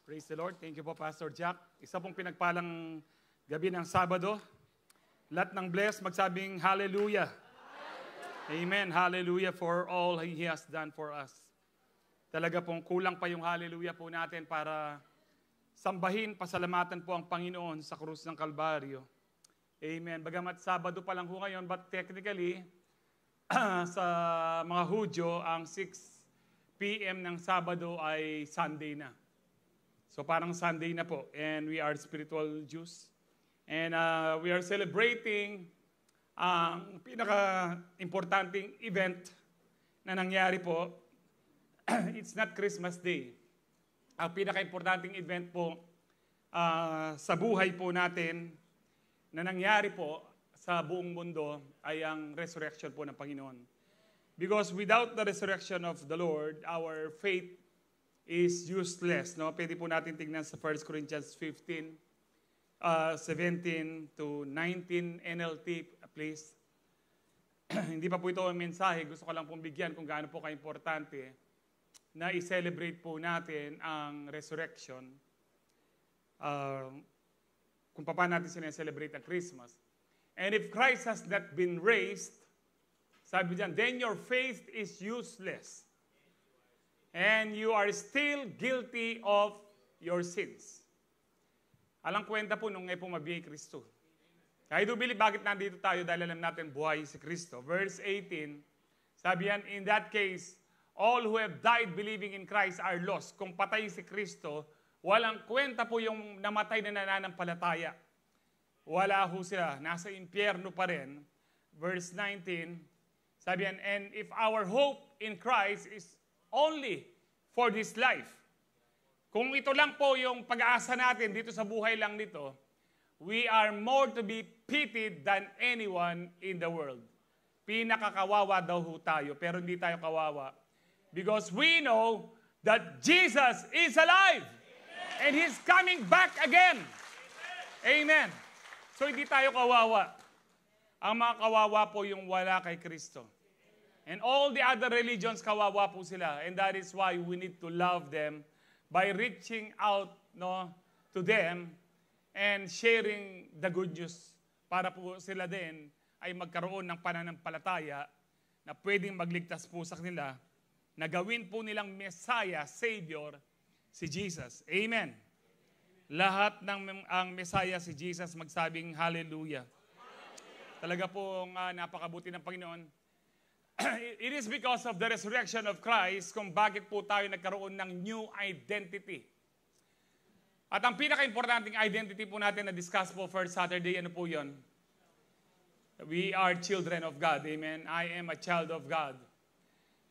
Praise the Lord. Thank you po, Pastor Jack. Isa pong pinagpalang gabi ng Sabado. Lahat ng blessed magsabing hallelujah. Amen. Hallelujah for all He has done for us. Talaga pong kulang pa yung hallelujah po natin para sambahin, pasalamatan po ang Panginoon sa krus ng Kalbaryo. Amen. Bagamat Sabado pa lang po ngayon, but technically, sa mga Hudyo, ang 6 p.m. ng Sabado ay Sunday na. So parang Sunday na po, and we are spiritual Jews. And we are celebrating ang pinaka-importanting event na nangyari po. It's not Christmas Day. Ang pinaka-importanting event po sa buhay po natin na nangyari po sa buong mundo ay ang resurrection po ng Panginoon. Because without the resurrection of the Lord, our faith is useless. No? Pwede po natin tingnan sa 1 Corinthians 15, 17 to 19 NLT, please. Hindi pa po ito ang mensahe. Gusto ko lang pong bigyan kung gaano po ka-importante na i-celebrate po natin ang resurrection. Kung paano natin sinaselebrate ang Christmas. And if Christ has not been raised, sabi diyan, then your faith is useless. And you are still guilty of your sins. Alang kwenta po nung ngayon po mabiyay Kristo. I do believe bakit nandito tayo dahil alam natin buhay si Kristo. Verse 18, sabi yan, in that case, all who have died believing in Christ are lost. Kung patay si Kristo, walang kwenta po yung namatay na nananampalataya. Wala ho sila. Nasa impyerno pa rin. Verse 19, sabi yan, and if our hope in Christ is only for this life. Kung ito lang po yung pag-aasa natin dito sa buhay lang nito, we are more to be pitied than anyone in the world. Pinakakawawa daw ho tayo, pero hindi tayo kawawa. Because we know that Jesus is alive. Amen. And He's coming back again. Amen. So hindi tayo kawawa. Ang mga kawawa po yung wala kay Kristo. And all the other religions, kawawa po sila. And that is why we need to love them by reaching out to them and sharing the good news para po sila din ay magkaroon ng pananampalataya na pwedeng magligtas po sa kanila na gawin po nilang Messiah, Savior, si Jesus. Amen. Lahat ng ang Messiah si Jesus magsabing hallelujah. Talaga pong napakabuti ng Panginoon. It is because of the resurrection of Christ kung bakit po tayo nagkaroon ng new identity. At ang pinaka-importanting identity po natin na discuss po first Saturday, ano po yun? We are children of God. Amen. I am a child of God.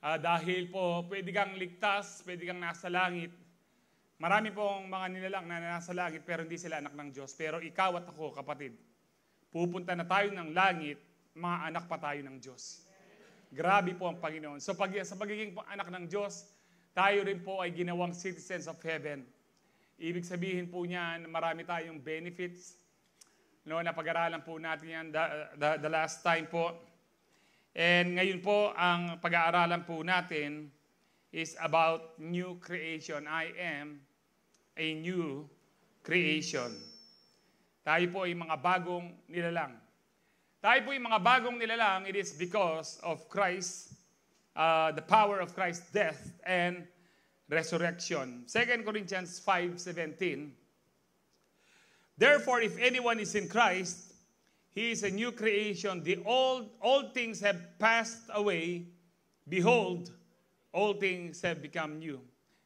Dahil po, pwede kang ligtas, pwede kang nasa langit. Marami pong mga nilalang na nasa langit pero hindi sila anak ng Diyos. Pero ikaw at ako, kapatid, pupunta na tayo ng langit, mga anak pa tayo ng Diyos. Grabe po ang Panginoon. So sa pagiging anak ng Diyos, tayo rin po ay ginawang citizens of heaven. Ibig sabihin po niyan, marami tayong benefits. Napag-aralan po natin yan the last time po. And ngayon po, ang pag-aaralan po natin is about new creation. I am a new creation. Tayo po ay mga bagong nilalang. Tayo po yung mga bagong nilalang, it is because of Christ, the power of Christ's death and resurrection. 2 Corinthians 5:17. Therefore, if anyone is in Christ, he is a new creation. The old things have passed away. Behold, all things have become new.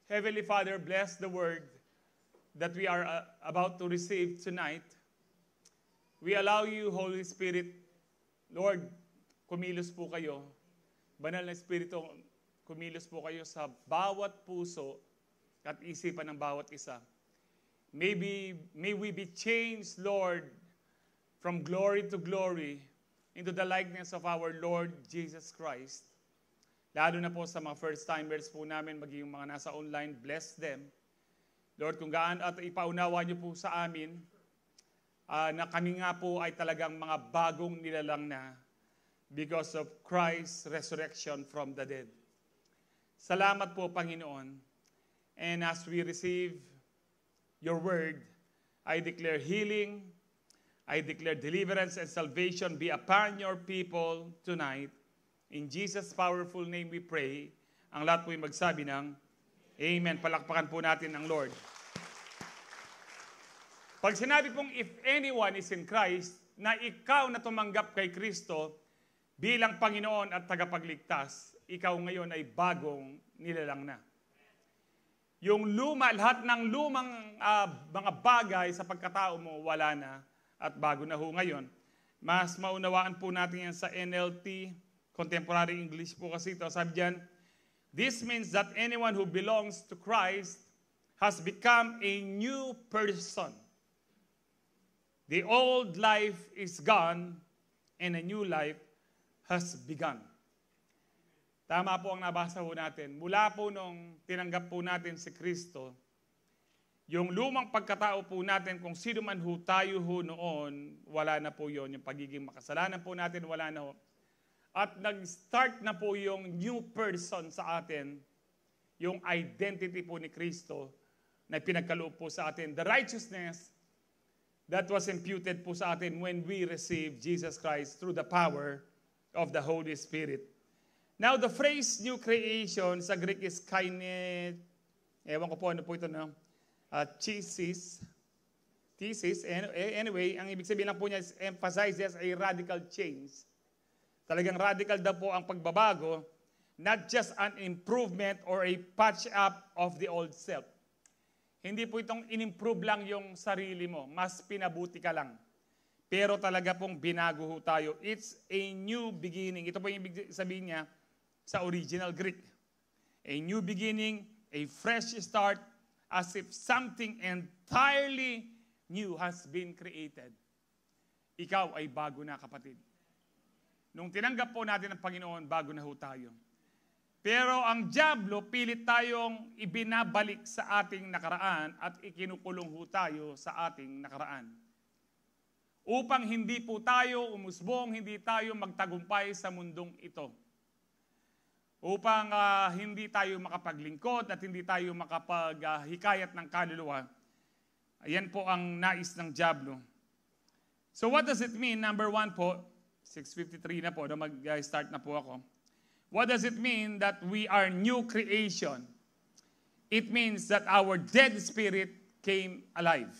Heavenly Father, bless the word that we are about to receive tonight. We allow you, Holy Spirit, Lord, kumilos po kayo. Banal na Espiritu, kumilos po kayo sa bawat puso at isipan ng bawat isa. May we be changed, Lord, from glory to glory into the likeness of our Lord Jesus Christ. Lalo na po sa mga first-timers po namin, maging mga nasa online, bless them. Lord, kung gaano at ipaunawa niyo po sa amin, na kami nga po ay talagang mga bagong nilalang na because of Christ's resurrection from the dead. Salamat po, Panginoon. And as we receive your word. I declare healing, I declare deliverance and salvation be upon your people tonight. In Jesus' powerful name we pray. Ang lahat po yung magsabi ng Amen. Palakpakan po natin ang Lord. Pag sinabi pong if anyone is in Christ, na ikaw na tumanggap kay Kristo bilang Panginoon at tagapagligtas, ikaw ngayon ay bagong nilalang na. Yung lahat ng lumang mga bagay sa pagkatao mo, wala na at bago na ho ngayon. Mas maunawaan po natin yan sa NLT, Contemporary English po kasi ito. Sabi dyan, this means that anyone who belongs to Christ has become a new person. The old life is gone and a new life has begun. Tama po ang nabasa po natin. Mula po nung tinanggap po natin si Kristo, yung lumang pagkatao po natin, kung sino man ho tayo ho noon, wala na po yon. Yung pagiging makasalanan po natin, wala na ho. At nag-start na po yung new person sa atin, yung identity po ni Kristo na pinagkaloob po sa atin. The righteousness that was imputed po sa atin when we received Jesus Christ through the power of the Holy Spirit. Now, the phrase new creation sa Greek is kaine, ewan ko po ano po ito, no? Thesis. Anyway, ang ibig sabihin lang po niya is emphasizes a radical change. Talagang radical daw po ang pagbabago, not just an improvement or a patch up of the old self. Hindi po itong in-improve lang yung sarili mo, mas pinabuti ka lang. Pero talaga pong binago ho tayo. It's a new beginning. Ito po yung ibig sabihin niya sa original Greek. A new beginning, a fresh start, as if something entirely new has been created. Ikaw ay bago na, kapatid. Nung tinanggap po natin ang Panginoon, bago na ho tayo. Pero ang dyablo, pilit tayong ibinabalik sa ating nakaraan at ikinukulong ho tayo sa ating nakaraan. Upang hindi po tayo umusbong, hindi tayo magtagumpay sa mundong ito. Upang hindi tayo makapaglingkod at hindi tayo makapaghikayat ng kaluluwa. Ayan po ang nais ng dyablo. So what does it mean? Number 1 po, 6:53 na po, mag-start na po ako. What does it mean that we are new creation? It means that our dead spirit came alive.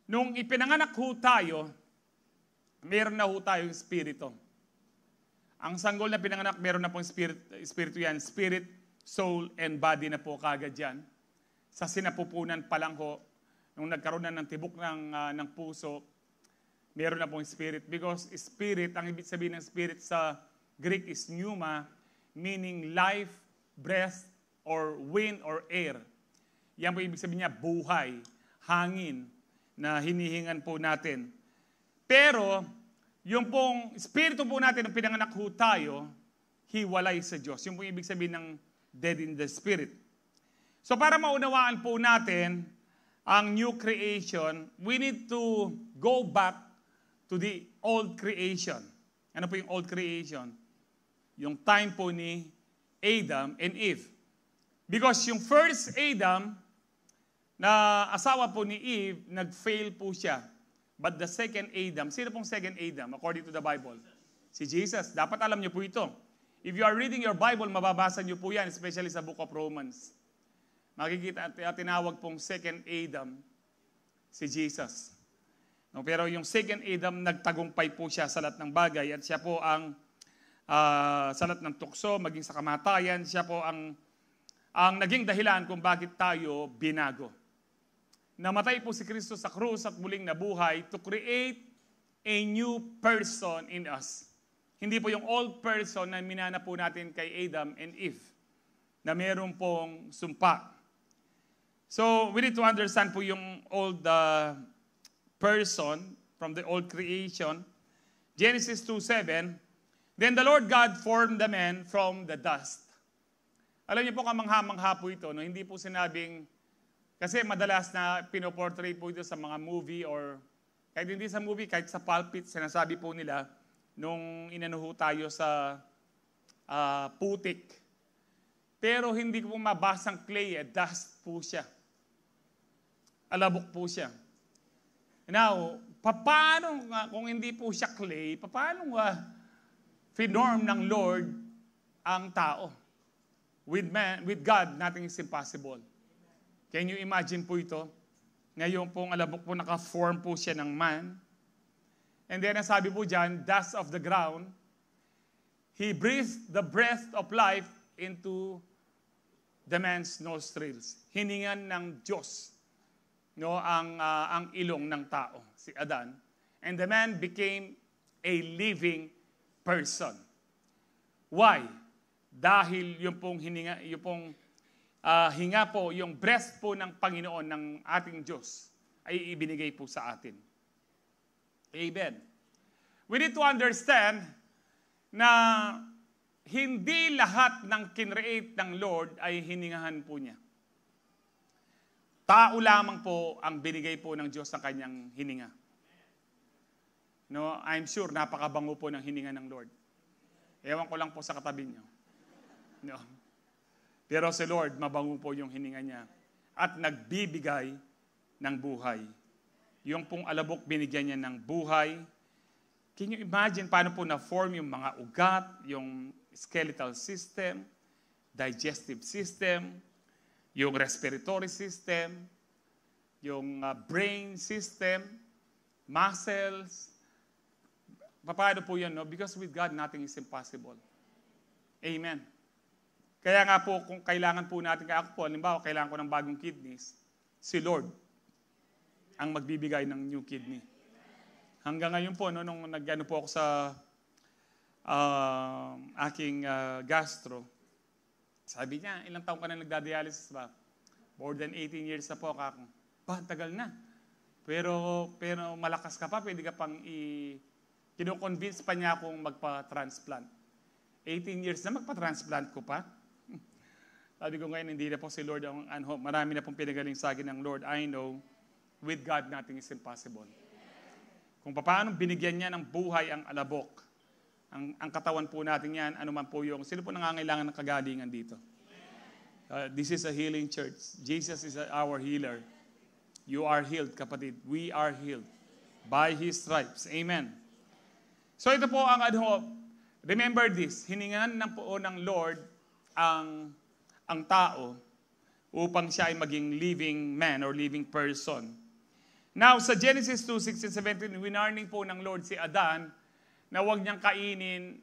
Nung ipinanganak ho tayo, meron na ho tayong espiritu. Ang sanggol na pinanganak, meron na pong espiritu yan. Spirit, soul, and body na po kagad yan. Sa sinapupunan pa lang ho, nung nagkaroon na ng tibok ng puso, meron na pong spirit. Because spirit, ang ibig sabihin ng spirit sa Greek is pneuma, meaning life, breath, or wind, or air. Yan po ibig sabihin niya, buhay, hangin, na hinihingan po natin. Pero, yung pong espiritu po natin, nung pinanganak ho tayo, hiwalay sa Diyos. Yung pong ibig sabihin ng dead in the spirit. So para maunawaan po natin ang new creation, we need to go back to the old creation. Ano po yung old creation? Yung time po ni Adam and Eve. Because yung first Adam, na asawa po ni Eve, nag-fail po siya. But the second Adam, sino pong second Adam according to the Bible? Si Jesus. Dapat alam niyo po ito. If you are reading your Bible, mababasa niyo po yan, especially sa Book of Romans. Makikita at tinawag pong second Adam, si Jesus. No, pero yung second Adam, nagtagumpay po siya sa lahat ng bagay at siya po ang sa lahat ng tukso, maging sa kamatayan, siya po ang naging dahilan kung bakit tayo binago. Namatay po si Kristo sa krus at muling nabuhay to create a new person in us. Hindi po yung old person na minana po natin kay Adam and Eve, na meron pong sumpa. So, we need to understand po yung old person from the old creation. Genesis 2:7, then the Lord God formed the man from the dust. Alam niyo po, kamangha-mangha po ito. No? Hindi po sinabing, kasi madalas na pinoportray po ito sa mga movie or kahit hindi sa movie, kahit sa pulpit, sinasabi po nila nung inanuho tayo sa putik. Pero hindi ko po mabasang clay, dust po siya. alabok po siya. Now, paano nga, kung hindi po siya clay, paano nga finorm ng Lord ang tao? With God, nothing is impossible. Can you imagine po ito? Ngayon pong alabok po, naka-form po siya ng man. And then, ang sabi po dyan, dust of the ground, He breathed the breath of life into the man's nostrils. Hiningan ng Diyos, no, ang ilong ng tao, si Adan. And the man became a living person. Why? Dahil yung pong hininga, hinga po, yung breath po ng Panginoon ng ating Diyos ay ibinigay po sa atin. Amen. We need to understand na hindi lahat ng kinreate ng Lord ay hiningahan po niya. Tao lamang po ang binigay po ng Diyos ng kanyang hininga. No, I'm sure napakabango po ng hininga ng Lord. Ewan ko lang po sa katabi niyo. No. Pero si Lord, mabango po yung hininga niya. At nagbibigay ng buhay. Yung pong alabok, binigyan niya ng buhay. Can you imagine paano po na-form yung mga ugat, yung skeletal system, digestive system, yung respiratory system, yung brain system, muscles. Paano po yan, no? Because with God, nothing is impossible. Amen. Kaya nga po, kung kailangan po natin, kaya ako po, halimbawa, kailangan ko ng bagong kidneys, si Lord ang magbibigay ng new kidney. Hanggang ngayon po, no, nung nag-ano po ako sa aking gastro, sabi niya, ilang taon ka na nagda-dialysis ba? More than 18 years na po ako. Tagal na. Pero malakas ka pa, pwede ka pang kino-convince pa niya akong magpa-transplant. 18 years na magpa-transplant ko pa. Sabi ko ngayon, hindi na po si Lord ang marami na pong pinagaling sa akin ng Lord. I know, with God, nothing is impossible. Kung paano binigyan niya ng buhay ang alabok, ang katawan po natin yan, ano man po yung, sino po nangangailangan ng kagalingan dito? This is a healing church. Jesus is our healer. You are healed, kapatid. We are healed by His stripes. Amen. So ito po ang remember this, hiningan ng po ng Lord ang tao upang siya ay maging living man or living person. Now, sa Genesis 2:16-17, winarning po ng Lord si Adan na huwag niyang kainin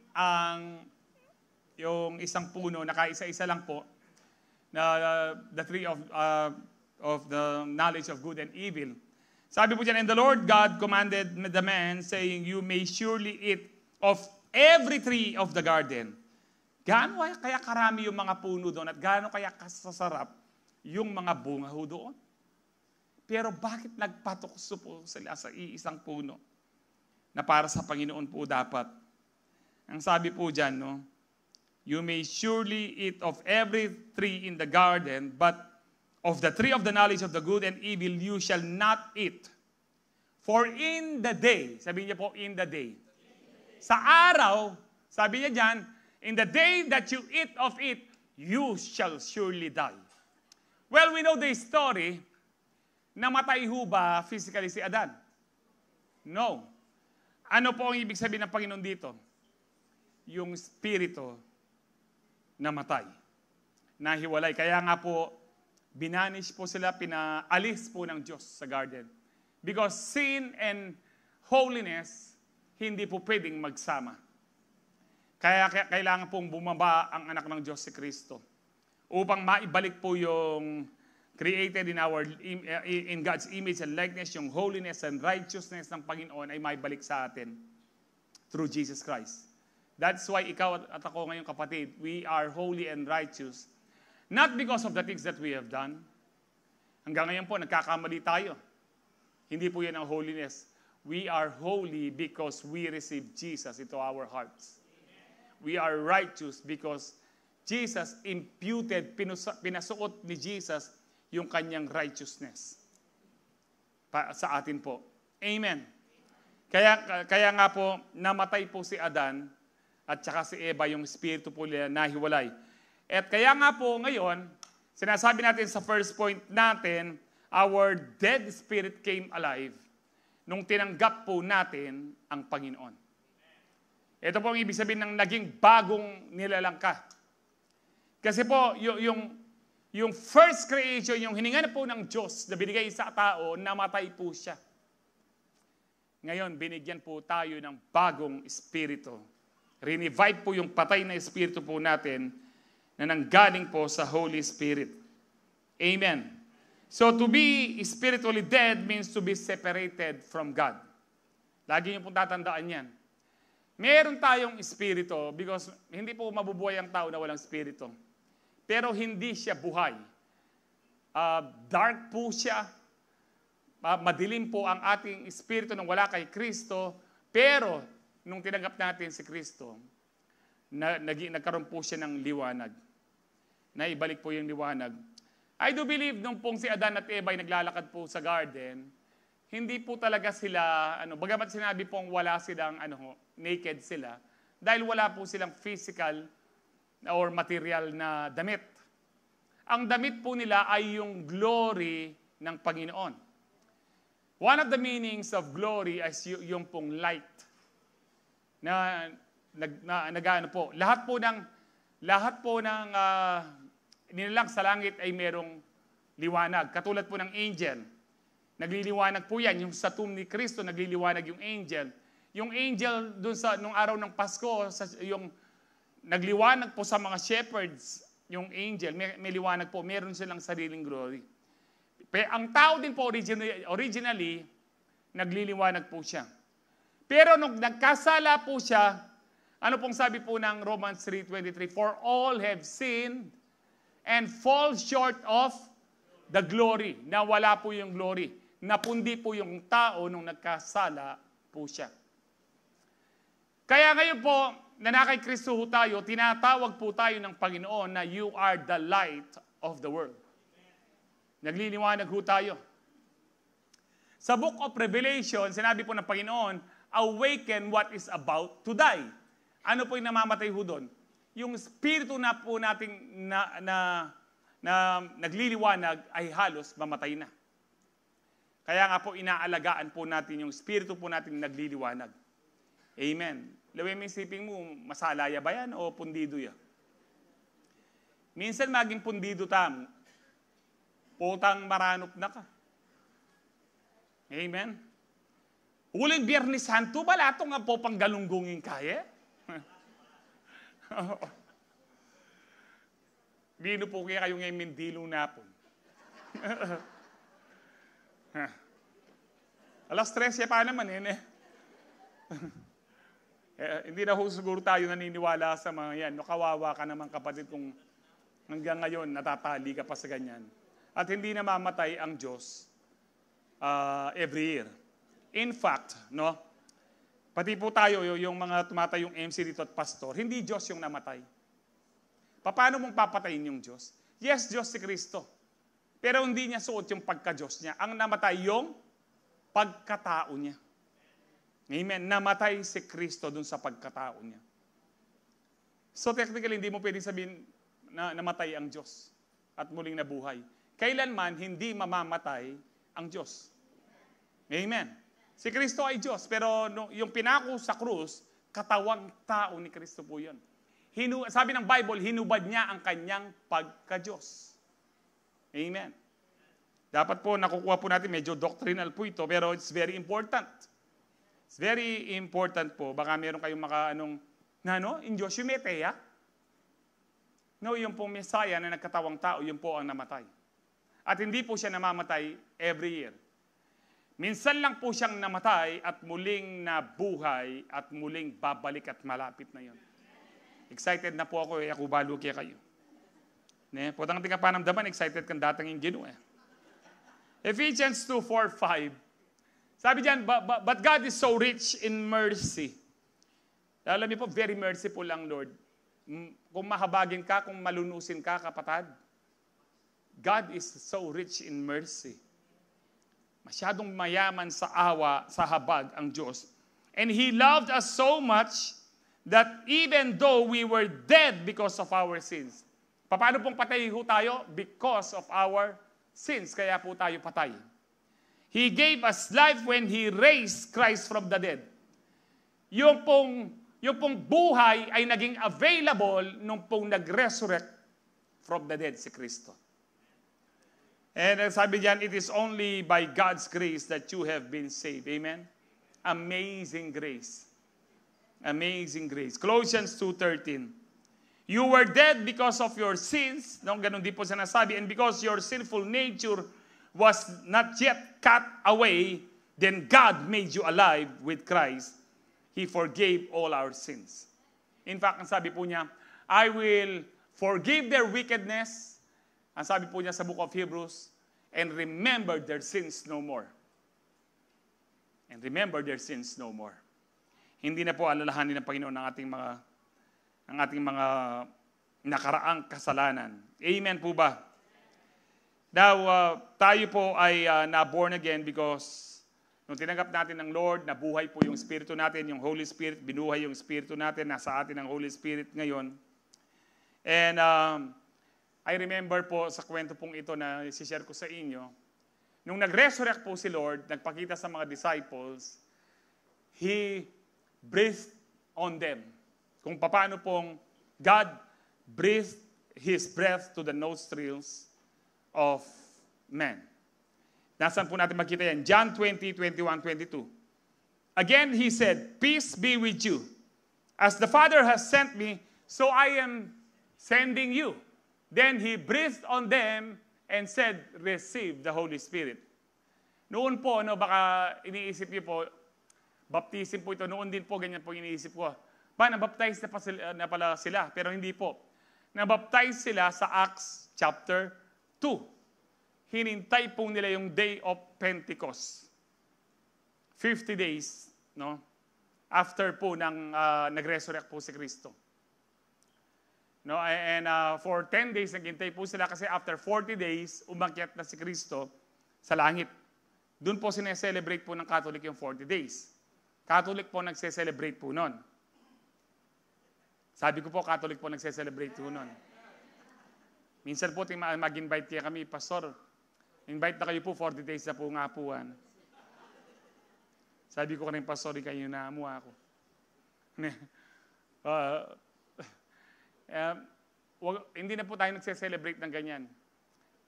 yung isang puno na kaisa-isa lang po, na the tree of the knowledge of good and evil. Sabi po dyan, and the Lord God commanded the man, saying, you may surely eat of every tree of the garden. Gaano kaya karami yung mga puno doon at gaano kaya kasasarap yung mga bunga ho doon? Pero bakit nagpatukso po sila sa iisang puno na para sa Panginoon po dapat? Ang sabi po dyan, no, you may surely eat of every tree in the garden, but of the tree of the knowledge of the good and evil you shall not eat. For in the day, sabi niya po, in the day. Sa araw, sabi niya dyan, in the day that you eat of it, you shall surely die. Well, we know the story. Namatay ho ba physically si Adan? No. Ano po ang ibig sabihin ng Panginoon dito? Yung spirito namatay. Nahiwalay. Kaya nga po, binanish po sila, pinaalis po ng Diyos sa garden. Because sin and holiness, hindi po pwedeng magsama. Kaya kailangan pong bumaba ang anak ng Diyos si Kristo upang maibalik po yung created in God's image and likeness, yung holiness and righteousness ng Panginoon ay maibalik sa atin through Jesus Christ. That's why ikaw at ako ngayon, kapatid, we are holy and righteous not because of the things that we have done. Hanggang ngayon po, nagkakamali tayo. Hindi po yan ang holiness. We are holy because we receive Jesus into our hearts. We are righteous because Jesus imputed, pinasuot ni Jesus yung kanyang righteousness sa atin po. Amen. Kaya nga po, namatay po si Adan at saka si Eva, yung spirito po nila nahiwalay. At kaya nga po ngayon, sinasabi natin sa first point natin, our dead spirit came alive nung tinanggap po natin ang Panginoon. Ito po ang ibig sabihin ng naging bagong nilalang ka. Kasi po, yung first creation, yung hininga na po ng Diyos na binigay sa tao, namatay po siya. Ngayon, binigyan po tayo ng bagong espiritu. Revive po yung patay na espiritu po natin na nanggaling po sa Holy Spirit. Amen. So to be spiritually dead means to be separated from God. Lagi niyo pong tatandaan yan. Meron tayong espiritu because hindi po mabubuhay ang tao na walang espiritu. Pero hindi siya buhay. Dark po siya. Madilim po ang ating espiritu nung wala kay Kristo. Pero nung tinanggap natin si Kristo, nagkaroon po siya ng liwanag. Naibalik po yung liwanag. I do believe nung pong si Adan at Eva ay naglalakad po sa garden, hindi po talaga sila, bagamat sinabi pong wala silang, naked sila, dahil wala po silang physical or material na damit. Ang damit po nila ay yung glory ng Panginoon. One of the meanings of glory is yung pong light. Lahat po ng nilalang sa langit ay merong liwanag. Katulad po ng angel. Nagliliwanag po yan. Yung sa tomb ni Kristo, nagliliwanag yung angel. Yung angel dun nung araw ng Pasko, yung nagliwanag po sa mga shepherds, yung angel, may liwanag po. Meron silang sariling glory. Pero ang tao din po originally, nagliliwanag po siya. Pero nung nagkasala po siya, ano pong sabi po ng Romans 3:23? For all have sinned and fall short of the glory. Nawala po yung glory. Napundi po yung tao nung nagkasala po siya. Kaya ngayon po, na kay Kristo tayo, tinatawag po tayo ng Panginoon na you are the light of the world. Nagliliwanag po tayo. Sa Book of Revelation, sinabi po ng Panginoon, awaken what is about to die. Ano po yung namamatay ho doon? Yung spirito na po nating na nagliliwanag ay halos mamatay na. Kaya nga po inaalagaan po natin yung spirito po nating nagliliwanag. Amen. Laway mo isipin mo, masalaya ba yan o pundido yan? Minsan maging pundido tam, putang maranop na ka. Amen. Huling Biyernes Santo, bala ito nga po pang galunggungin kaya. Bino po kaya kayo ngayon mindilo na po. Alas 13 pa naman hindi na ho siguro tayo naniniwala sa mga yan. No, kawawa ka naman kapatid kung hanggang ngayon natatali ka pa sa ganyan. At hindi namamatay ang Diyos every year. In fact, pati po tayo, yung mga tumatayong MC dito at pastor, hindi Diyos yung namatay. Paano mong papatayin yung Diyos? Yes, Diyos si Kristo. Pero hindi niya suot yung pagka-Diyos niya. Ang namatay yung pagkatao niya. Amen. Namatay si Kristo dun sa pagkatao niya. So technically, hindi mo pwedeng sabihin na namatay ang Diyos at muling nabuhay. Kailanman hindi mamamatay ang Diyos. Amen. Si Kristo ay Diyos, pero yung pinako sa krus, katawang tao ni Kristo po yun. Sabi ng Bible, hinubad niya ang kanyang pagka-Diyos. Amen. Dapat po nakukuha po natin, medyo doctrinal po ito, pero it's very important. It's very important po. Baka meron kayong in Diyos yung meteya. No, yung pong Messiah na nagkatawang tao, yun po ang namatay. At hindi po siya namamatay every year. Minsan lang po siyang namatay at muling nabuhay at muling babalik at malapit na yon. Excited na po ako, ako balo kaya kayo. Putang tingka panamdaman, excited kang datang yung Ginoo. Ephesians 2:4-5. Sabi diyan, but God is so rich in mercy. Alam niyo po, very merciful ang Lord. Kung mahabagin ka, kung malunusin ka, kapatid, God is so rich in mercy. Masyadong mayaman sa awa, sa habag ang Diyos. And He loved us so much that even though we were dead because of our sins. Paano pong patay ho tayo? Because of our sins, kaya po tayo patay. He gave us life when He raised Christ from the dead. Yung pong buhay ay naging available nung pong nag-resurrect from the dead si Kristo. And sabi diyan, it is only by God's grace that you have been saved. Amen? Amazing grace. Amazing grace. Colossians 2:13. You were dead because of your sins. No, ganun din po sinasabi. And because your sinful nature was not yet cut away, then God made you alive with Christ. He forgave all our sins. In fact, ang sabi po niya, I will forgive their wickedness. Ang sabi po niya sa book of Hebrews, and remember their sins no more. And remember their sins no more. Hindi na po alalahanin ng Panginoon ng ating mga nakaraang kasalanan. Amen po ba? Now, tayo po ay na-born again because nung tinanggap natin ng Lord, nabuhay po yung Espiritu natin, yung Holy Spirit, binuhay yung Espiritu natin, nasa atin ang Holy Spirit ngayon. And I remember po sa kwento pong ito na isi-share ko sa inyo, nung nag-resurrect po si Lord, nagpakita sa mga disciples, He breathed on them. Kung paano pong God breathed His breath to the nostrils of man. Nasaan po natin makita yan? John 20, 21, 22. Again, He said, peace be with you. As the Father has sent me, so I am sending you. Then He breathed on them and said, receive the Holy Spirit. Noon po, baka iniisip niyo po, baptism po ito. Noon din po, ganyan po iniisip ko. Nabaptize na pala sila, pero hindi po. Nabaptize sila sa Acts chapter 2. Hinintay po nila yung day of Pentecost. 50 days, no? After po nang nag-resurrect po si Kristo. No, and for 10 days naghintay po sila kasi after 40 days umakyat na si Kristo sa langit. Doon po sineselebrate po ng Catholic yung 40 days. Catholic po nagse-celebrate po noon. Sabi ko po, Catholic po nagse-celebrate po noon. Minsan po mag-invite kaya kami, Pastor, invite na kayo po, 40 days na po nga po. Sabi ko kanina, Pastor, kayo na mo ako. Hindi na po tayo nagse-celebrate ng ganyan.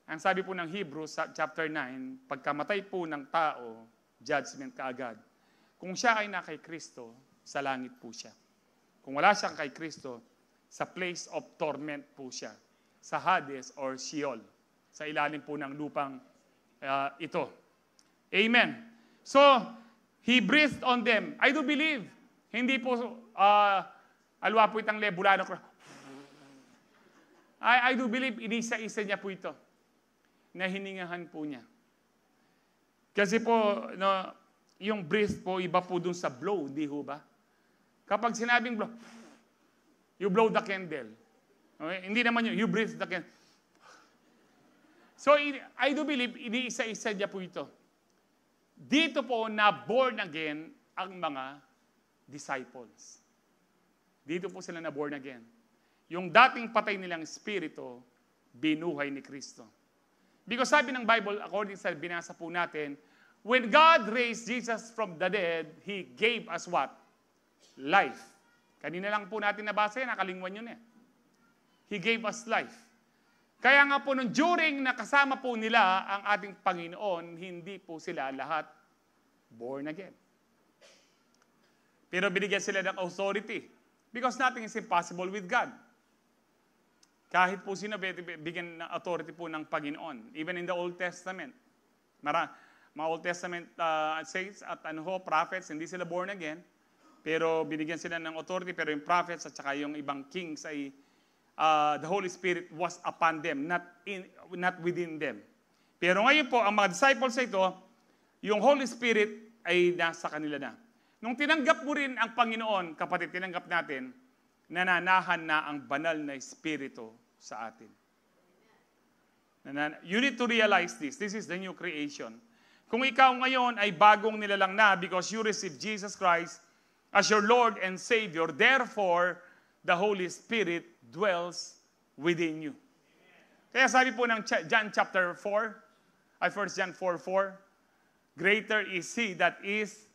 Ang sabi po ng Hebrews chapter 9, pagkamatay po ng tao, judgment kaagad. Kung siya ay na kay Kristo, sa langit po siya. Kung wala siyang kay Kristo, sa place of torment po siya. Sa Hades or Sheol. Sa ilalim po ng lupang ito. Amen. So, He breathed on them. I do believe. Hindi po, alwa po itang lebulano. I do believe, inisa-isa niya po ito. Na hiningahan po niya. Kasi po, yung breath po, iba po dun sa blow, di ho ba? Kapag sinabing blow, you blow the candle. Okay? Hindi naman you breathe the candle. So, I do believe, iniisa-isa niya po ito. Dito po, na-born again ang mga disciples. Dito po sila na-born again. Yung dating patay nilang spirito, binuhay ni Kristo. Because sabi ng Bible, according sa binasa po natin, when God raised Jesus from the dead, He gave us what? Life. Kanina lang po natin nabasa yan, nakalingwan yun eh. He gave us life. Kaya nga po nung during nakasama po nila ang ating Panginoon, hindi po sila lahat born again. Pero binigyan sila ng authority. Because nothing is impossible with God. Kahit po sino bigyan ng authority po ng Panginoon. Even in the Old Testament. Mga Old Testament saints at prophets, hindi sila born again. Pero binigyan sila ng authority. Pero yung prophets at saka yung ibang kings ay the Holy Spirit was upon them, not within them. Pero ngayon po, ang mga disciples ito, yung Holy Spirit ay nasa kanila na. Nung tinanggap mo rin ang Panginoon, kapatid, tinanggap natin, nananahan na ang banal na Espiritu sa atin. You need to realize this. This is the new creation. Kung ikaw ngayon ay bagong nilalang na because you received Jesus Christ as your Lord and Savior, therefore, the Holy Spirit dwells within you. Kaya sabi po ng John chapter 4, 1 John 4:4, greater is He that is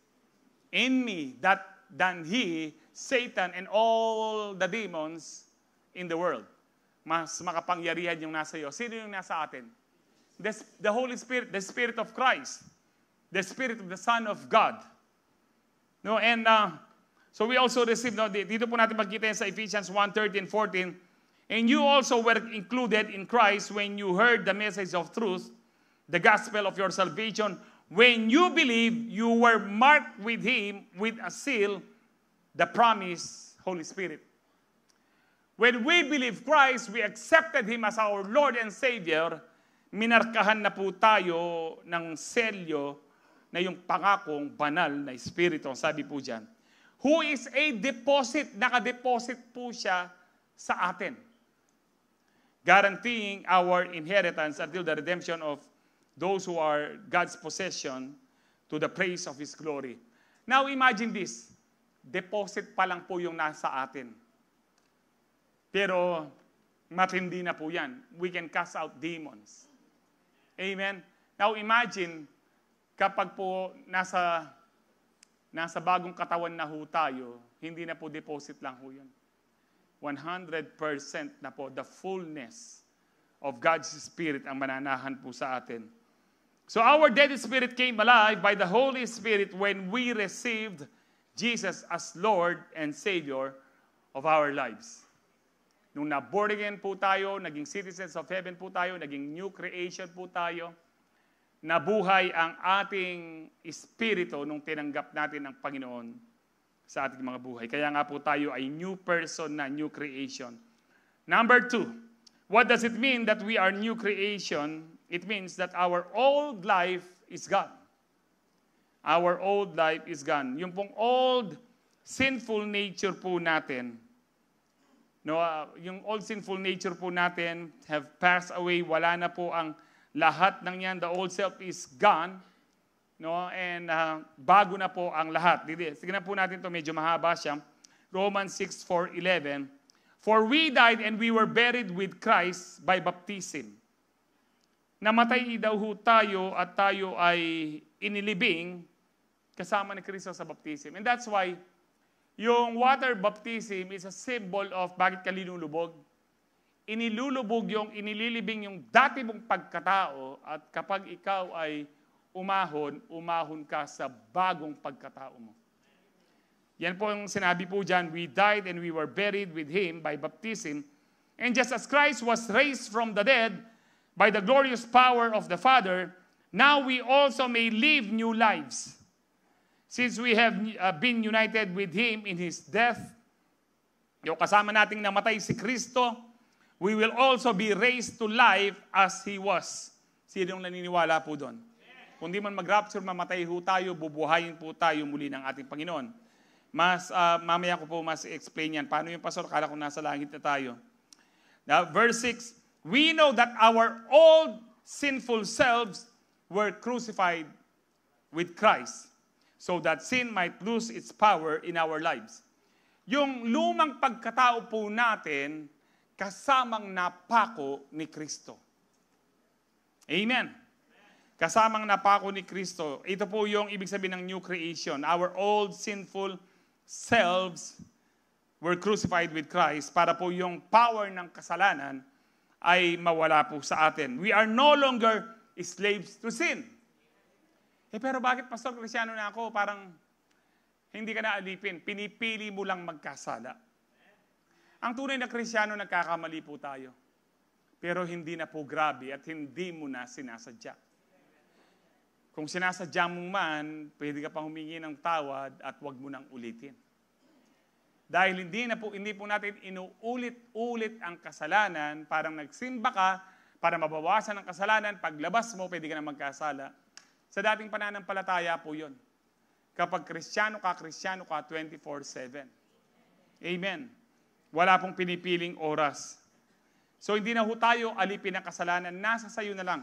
in me than he, Satan, and all the demons in the world. Mas makapangyarihan yung nasa iyo. Sino yung nasa atin? The Holy Spirit, the Spirit of Christ, the Spirit of the Son of God. No, and so we also received, no, dito po natin magkita yan sa Ephesians 1:13-14, and you also were included in Christ when you heard the message of truth, the gospel of your salvation. When you believe, you were marked with Him with a seal, the promised Holy Spirit. When we believe Christ, we accepted Him as our Lord and Savior, minarkahan na po tayo ng selyo na yung pangakong banal na Espiritu. Sabi po dyan, who is a deposit, nakadeposit po siya sa atin, guaranteeing our inheritance until the redemption of those who are God's possession to the praise of His glory. Now imagine this, deposit pa lang po yung nasa atin. Pero matindi na po yan. We can cast out demons. Amen? Now imagine, kapag po nasa bagong katawan na ho tayo, hindi na po deposit lang ho yun. 100% na po, the fullness of God's Spirit ang mananahan po sa atin. So our dead spirit came alive by the Holy Spirit when we received Jesus as Lord and Savior of our lives. Nung na-born again po tayo, naging citizens of heaven po tayo, naging new creation po tayo, nabuhay ang ating espiritu nung tinanggap natin ang Panginoon sa ating mga buhay. Kaya nga po tayo ay new person na, new creation. Number 2, what does it mean that we are new creation? It means that our old life is gone. Our old life is gone. Yung pong old sinful nature po natin, no, yung old sinful nature po natin have passed away. Wala na po ang lahat ng yan. The old self is gone. No, and bago na po ang lahat. Sige na po natin to, medyo mahaba siya. Romans 6:4-11. For we died and we were buried with Christ by baptism. Namatay daw ho tayo at tayo ay inilibing kasama ni Kristo sa baptism. And that's why yung water baptism is a symbol of bakit ka linulubog. Inilulubog yung, inililibing yung dati mong pagkatao at kapag ikaw ay umahon ka sa bagong pagkatao mo. Yan po yung sinabi po dyan, we died and we were buried with Him by baptism. And just as Christ was raised from the dead by the glorious power of the Father, now we also may live new lives. Since we have been united with Him in His death, yung kasama nating namatay si Kristo, we will also be raised to life as He was. Sino yung naniniwala po doon? Kung di man mag-rapture, mamatay ho tayo, bubuhayin po tayo muli ng ating Panginoon. Mamaya ko po mas explain yan. Paano yung pastor? Kala ko nasa langit na tayo. Now, verse 6, we know that our old sinful selves were crucified with Christ so that sin might lose its power in our lives. Yung lumang pagkatao po natin, kasamang napako ni Kristo. Amen. Kasamang napako ni Kristo. Ito po yung ibig sabihin ng new creation. Our old sinful selves were crucified with Christ para po yung power ng kasalanan ay mawala po sa atin. We are no longer slaves to sin. Pero bakit, Pastor, Kristyano na ako? Parang hindi ka na alipin. Pinipili mo lang magkasala. Ang tunay na Kristyano, nagkakamali po tayo. Pero hindi na po grabe at hindi mo na sinasadya. Kung sinasadya mo man, pwede ka pang humingi ng tawad at huwag mo nang ulitin. Dahil hindi po natin inuulit-ulit ang kasalanan, parang nagsimba ka para mabawasan ang kasalanan, paglabas mo, pwede ka na magkasala. Sa dating pananampalataya po yun. Kapag Kristyano ka 24/7. Amen. Wala pong pinipiling oras. So hindi na ho tayo alipin ng kasalanan, nasa sayo na lang.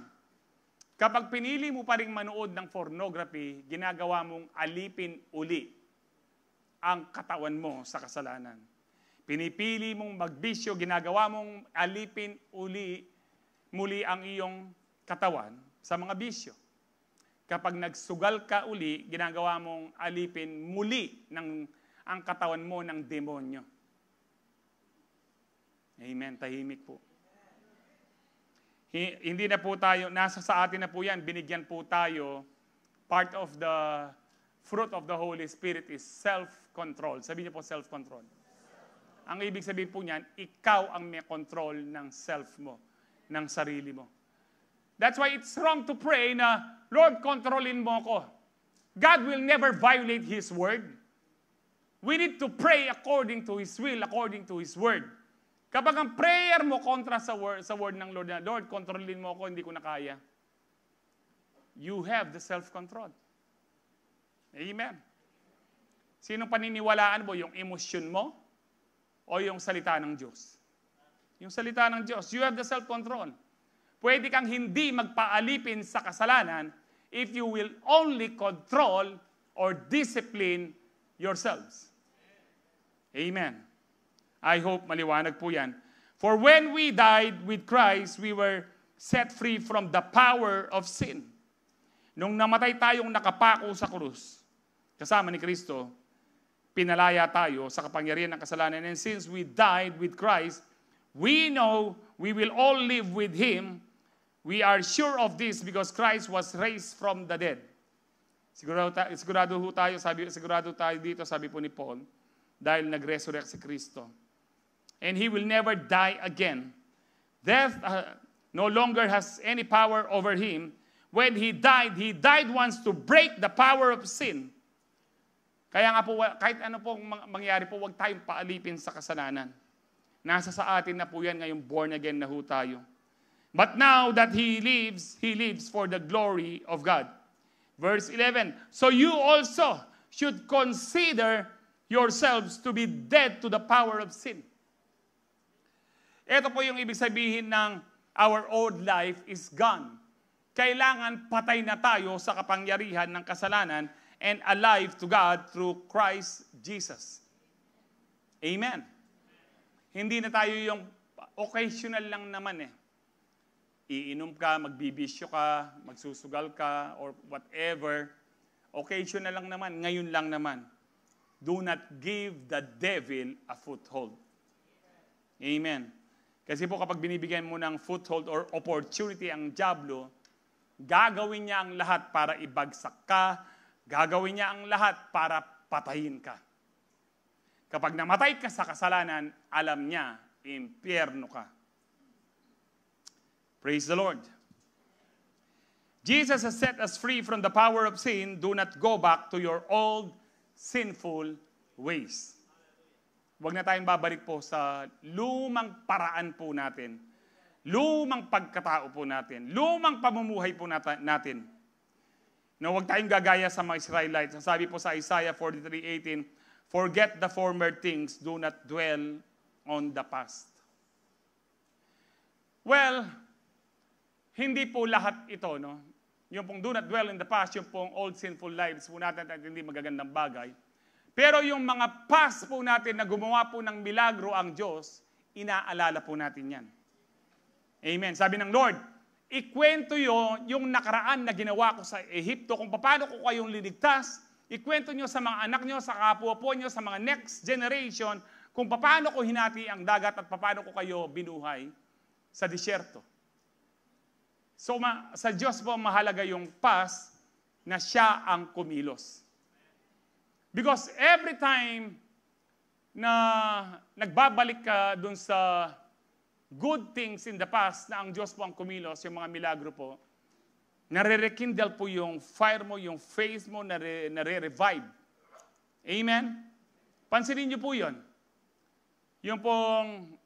Kapag pinili mo pa rin manood ng pornography, ginagawa mong alipin uli ang katawan mo sa kasalanan. Pinipili mong magbisyo, ginagawa mong alipin muli ang iyong katawan sa mga bisyo. Kapag nagsugal ka uli, ginagawa mong alipin muli ang katawan mo ng demonyo. Amen. Tahimik po. Hindi na po tayo, nasa sa atin na po yan, binigyan po tayo, part of the fruit of the Holy Spirit is self-control. Sabihin niyo po self-control. Ang ibig sabihin po niyan, ikaw ang may control ng self mo, ng sarili mo. That's why it's wrong to pray na, Lord, kontrolin mo ako. God will never violate His word. We need to pray according to His will, according to His word. Kapag ang prayer mo kontra sa word ng Lord na, Lord, kontrolin mo ako, hindi ko na kaya. You have the self-control. Amen. Sinong paniniwalaan mo? Yung emosyon mo o yung salita ng Diyos? Yung salita ng Diyos. You have the self-control. Pwede kang hindi magpaalipin sa kasalanan if you will only control or discipline yourselves. Amen. I hope maliwanag po yan. For when we died with Christ, we were set free from the power of sin. Nung namatay tayong nakapako sa krus, kasama ni Kristo, pinalaya tayo sa kapangyarihan ng kasalanan. And since we died with Christ, we know we will all live with Him. We are sure of this because Christ was raised from the dead. Sigurado tayo dito, sabi po ni Paul, dahil nag-resurrect si Kristo. And He will never die again. Death no longer has any power over Him. When He died once to break the power of sin. Kaya nga po, kahit ano pong mangyari po, huwag tayong paalipin sa kasalanan. Nasa sa atin na po yan, ngayong born again na ho tayo. But now that He lives for the glory of God. Verse 11, so you also should consider yourselves to be dead to the power of sin. Ito po yung ibig sabihin ng our old life is gone. Kailangan patay na tayo sa kapangyarihan ng kasalanan and alive to God through Christ Jesus. Amen. Hindi na tayo yung occasional lang naman eh. Iinom ka, magbibisyo ka, magsusugal ka, or whatever. Occasional lang naman, ngayon lang naman. Do not give the devil a foothold. Amen. Kasi po kapag binibigyan mo ng foothold or opportunity ang diablo, gagawin niya ang lahat para ibagsak ka, gagawin niya ang lahat para patayin ka. Kapag namatay ka sa kasalanan, alam niya, impyerno ka. Praise the Lord. Jesus has set us free from the power of sin. Do not go back to your old sinful ways. Huwag na tayong babalik po sa lumang paraan po natin. Lumang pagkatao po natin. Lumang pamumuhay po natin. No, huwag tayong gagaya sa mga Israelites. Sabi po sa Isaiah 43:18, forget the former things, do not dwell on the past. Well, hindi po lahat ito, no? Yung pong do not dwell in the past, yung pong old sinful lives po natin at hindi magagandang bagay. Pero yung mga past po natin na gumawa po ng milagro ang Diyos, inaalala po natin yan. Amen. Sabi ng Lord, ikwento yung nakaraan na ginawa ko sa Ehipto, kung paano ko kayong liligtas, ikwento nyo sa mga anak nyo, sa kapwa po nyo, sa mga next generation, kung paano ko hinati ang dagat at paano ko kayo binuhay sa disyerto. So sa Diyos po mahalaga yung past na siya ang kumilos. Because every time na nagbabalik ka dun sa good things in the past na ang Diyos po ang kumilos, yung mga milagro po, nare-rekindle po yung fire mo, yung faith mo, nare-revive. Amen? Pansinin niyo po yun. Yung pong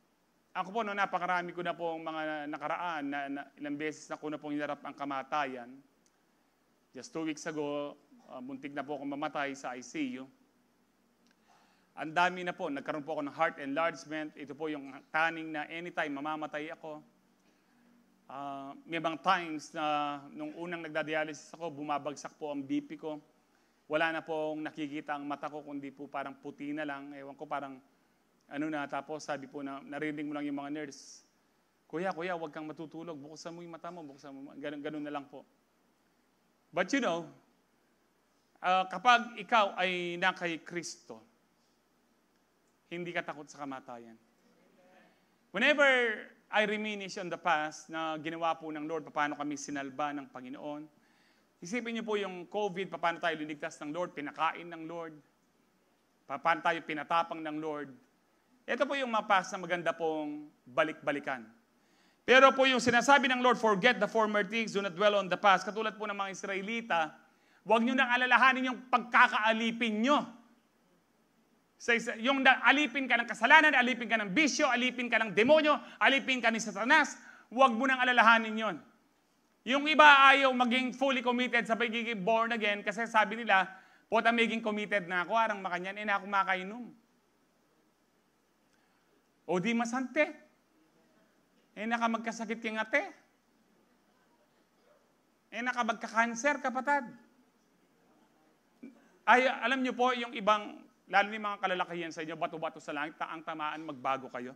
ako po, no, napakarami ko na pong mga nakaraan na ilang beses na ko na pong hinarap ang kamatayan. Just 2 weeks ago, muntik na po akong mamatay sa ICU. Ang dami na po, nagkaroon po ako ng heart enlargement. Ito po yung taning na anytime mamamatay ako. May ibang times na nung unang nagdadialysis ako, bumabagsak po ang BP ko. Wala na pong nakikita ang mata ko, kundi po parang puti na lang. Ewan ko, parang tapos sabi po na narinig mo lang yung mga nurse, Kuya, huwag kang matutulog. Buksan mo yung mata mo, buksan mo. Ganun na lang po. But you know, kapag ikaw ay na kay Kristo, hindi ka takot sa kamatayan. Whenever I reminisce on the past na ginawa po ng Lord, paano kami sinalba ng Panginoon, isipin niyo po yung COVID, paano tayo linigtas ng Lord, pinakain ng Lord, paano tayo pinatapang ng Lord. Ito po yung mapas na maganda pong balik-balikan. Pero po yung sinasabi ng Lord, forget the former things, do not dwell on the past. Katulad po ng mga Israelita, huwag nyo nang alalahanin yung pagkakaalipin nyo. Yung alipin ka ng kasalanan, alipin ka ng bisyo, alipin ka ng demonyo, alipin ka ni Satanas, huwag mo nang alalahanin yon. Yung iba ayaw maging fully committed sa pagiging born again kasi sabi nila, puta maging committed na ako, arang makanyan, na ako makainom. O di masante. Nakamagkasakit kang ate. Nakamagka-cancer, kapatid. Ay, alam nyo po, yung ibang, lalo ni mga kalalakihan sa inyo, bato-bato sa langit, ang tamaan, magbago kayo.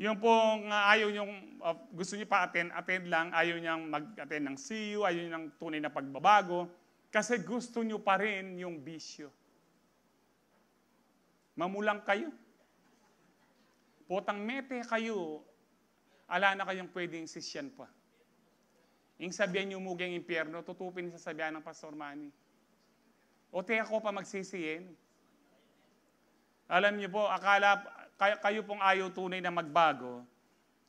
Yung pong ayaw yung, gusto nyo pa attend lang, ayaw niyang mag-attend ng CU, ayaw nyo ng tunay na pagbabago, kasi gusto nyo pa rin yung bisyo. Mamulang kayo. Potang mete kayo, ala na kayong pwedeng sisyan pa. Yung sabihan nyo muging impyerno, tutupin sa sabihan ng Pastor Manny. O te ako pa magsisiyin. Alam nyo po, kayo pong ayaw tunay na magbago,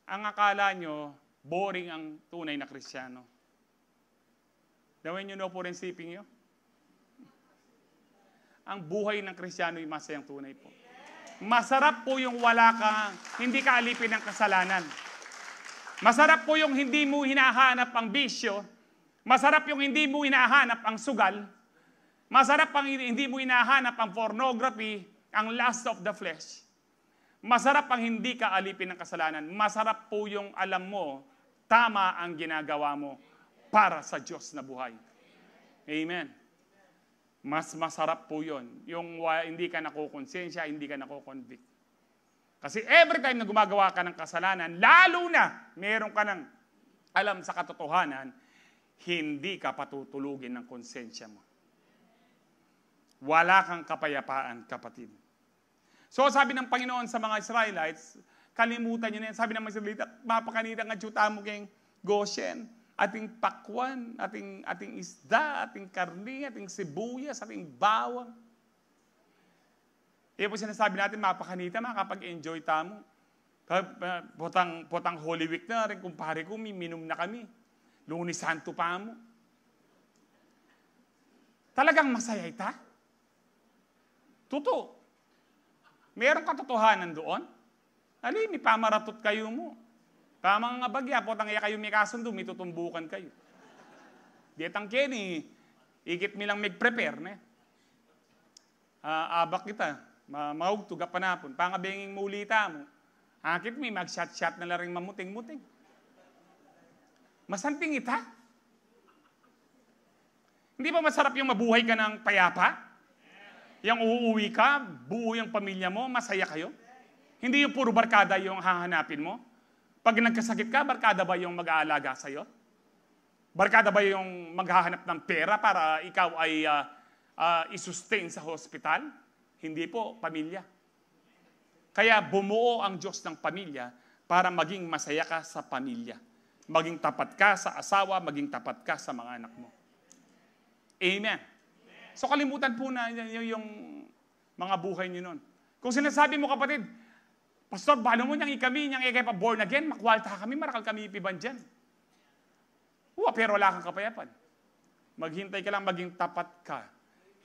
ang akala nyo, boring ang tunay na Kristiyano. Gawin nyo no po rin siping nyo? Ang buhay ng Kristiyano ay masayang tunay po. Masarap po yung hindi ka alipin ng kasalanan. Masarap po yung hindi mo hinahanap ang bisyo. Masarap yung hindi mo hinahanap ang sugal. Masarap ang hindi mo hinahanap ang pornography, ang lust of the flesh. Masarap ang hindi ka alipin ng kasalanan. Masarap po yung alam mo, tama ang ginagawa mo para sa Diyos na buhay. Amen. Mas masarap po yun. Yung hindi ka nakukonsensya, hindi ka nakukonvict. Kasi every time na gumagawa ka ng kasalanan, lalo na meron ka ng alam sa katotohanan, hindi ka patutulugin ng konsensya mo. Wala kang kapayapaan, kapatid. So sabi ng Panginoon sa mga Israelites, kalimutan nyo na yan. Sabi ng mga Israelita, mapakanita nga tiyuta mo keng Goshen. Ating pakwan, ating isda, ating karni, ating sibuyas, ating bawang. Po sinasabi natin, mapakanita, makapag-enjoy tamo. Potang Holy Week na rin, kumpare ko, minom na kami. Lunes Santo pa mo. Talagang masaya ita? Totoo. Meron katotohanan doon? May pamaratot kayo mo. Tamang nga bagya, potang iya kayo may kasundo, may tutumbukan kayo. Dietang Kenny, ikit mi lang mag-prepare, ne? Abak kita, maugtog ka panapon, pangabenging mulita mo. Akit mi, mag-shot-shot na laring mamuting-muting. Masanting ita? Hindi ba masarap yung mabuhay ka ng payapa? Yung uuwi ka, buo yung pamilya mo, masaya kayo? Hindi yung puro barkada yung hahanapin mo? Pag nagkasakit ka, barkada ba yung mag-aalaga sa'yo? Barkada ba yung maghahanap ng pera para ikaw ay isustain sa hospital? Hindi po, pamilya. Kaya bumuo ang Diyos ng pamilya para maging masaya ka sa pamilya. Maging tapat ka sa asawa, maging tapat ka sa mga anak mo. Amen. So kalimutan po na yung mga buhay niyo nun. Kung sinasabi mo, kapatid, Pastor, balo mo niyang ikami, niyang ikay pa born again, makwalta kami, marakal kami ipiban dyan. Pero wala kang kapayapan. Maghintay ka lang, maging tapat ka.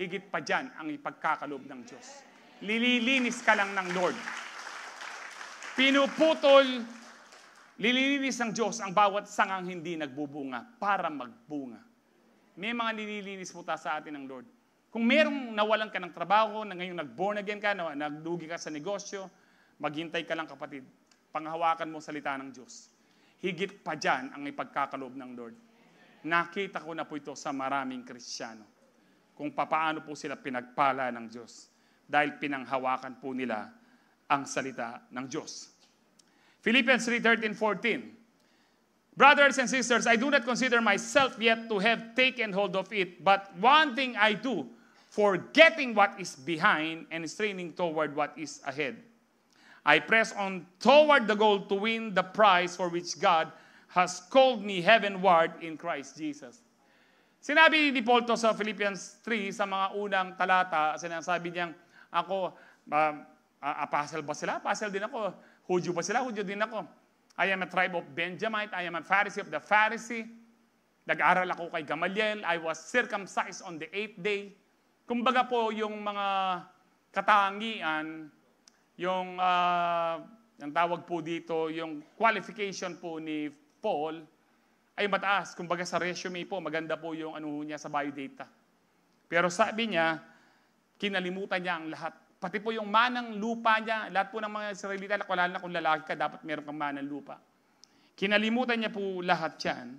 Higit pa dyan ang ipagkakalob ng Diyos. Lililinis ka lang ng Lord. Lililinis ng Diyos ang bawat sangang hindi nagbubunga para magbunga. May mga nililinis po sa atin ng Lord. Kung merong nawalan ka ng trabaho, na ngayon nag-born again ka, nagdugi ka sa negosyo, maghintay ka lang, kapatid. Panghawakan mo salita ng Diyos. Higit pa dyan ang ipagkakalob ng Lord. Nakita ko na po ito sa maraming Kristiyano. Kung papaano po sila pinagpala ng Diyos. Dahil pinanghawakan po nila ang salita ng Diyos. Philippians 3:13-14. Brothers and sisters, I do not consider myself yet to have taken hold of it, but one thing I do, forgetting what is behind and straining toward what is ahead. I press on toward the goal to win the prize for which God has called me heavenward in Christ Jesus. Sinabi ni Paul to sa Philippians 3, sa mga unang talata, sinasabi niyang, ako, apostle ba sila? Apostle din ako. Hudyo ba sila? Hudyo din ako. I am a tribe of Benjamite. I am a Pharisee of the Pharisee. Nag-aral ako kay Gamaliel. I was circumcised on the 8th day. Kumbaga po yung mga katangian, yung tawag po dito, yung qualification po ni Paul ay mataas. Kumbaga sa resume po, maganda po yung ano niya sa biodata. Pero sabi niya, kinalimutan niya ang lahat. Pati po yung manang lupa niya, lahat po ng mga Israelita, wala na kung lalaki ka, dapat meron kang manang lupa. Kinalimutan niya po lahat yan.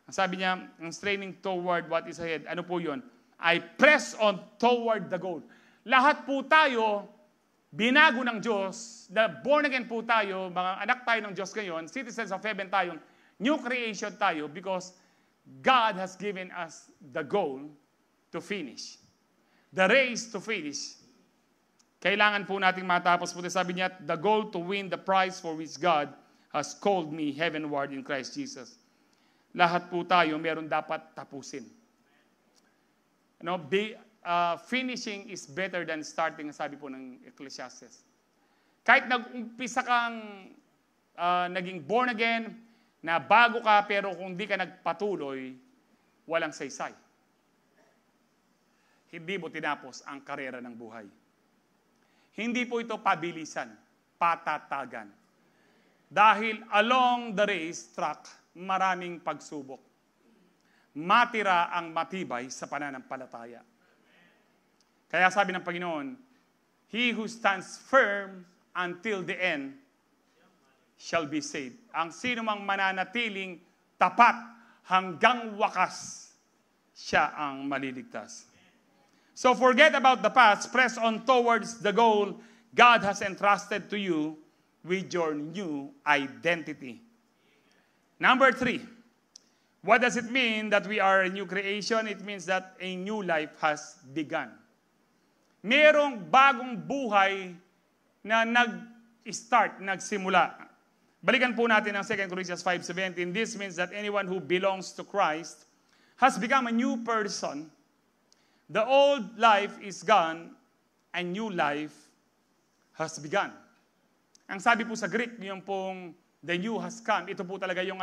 Ang sabi niya, ang straining toward what is ahead, ano po yun? I press on toward the goal. Lahat po tayo, binago ng Diyos, born again po tayo, mga anak tayo ng Diyos ngayon, citizens of heaven tayo, new creation tayo because God has given us the goal to finish. The race to finish. Kailangan po nating matapos po. Sabi niya, the goal to win the prize for which God has called me heavenward in Christ Jesus. Lahat po tayo meron dapat tapusin. Finishing is better than starting, sabi po ng Ecclesiastes. Kahit nag-umpisa kang naging born again, na bago ka, pero kung di ka nagpatuloy, walang saysay. Hindi mo tinapos ang karera ng buhay. Hindi po ito pabilisan, patatagan. Dahil along the race track, maraming pagsubok. Matira ang matibay sa pananampalataya. Kaya sabi ng Panginoon, he who stands firm until the end shall be saved. Ang sino mang mananatiling tapat hanggang wakas, siya ang maliligtas. So forget about the past, press on towards the goal God has entrusted to you with your new identity. Number 3, what does it mean that we are a new creation? It means that a new life has begun. Merong bagong buhay na nag-start, nagsimula. Balikan po natin ang 2 Corinthians 5:17. This means that anyone who belongs to Christ has become a new person. The old life is gone, and new life has begun. Ang sabi po sa Greek, yung pong the new has come, ito po talaga yung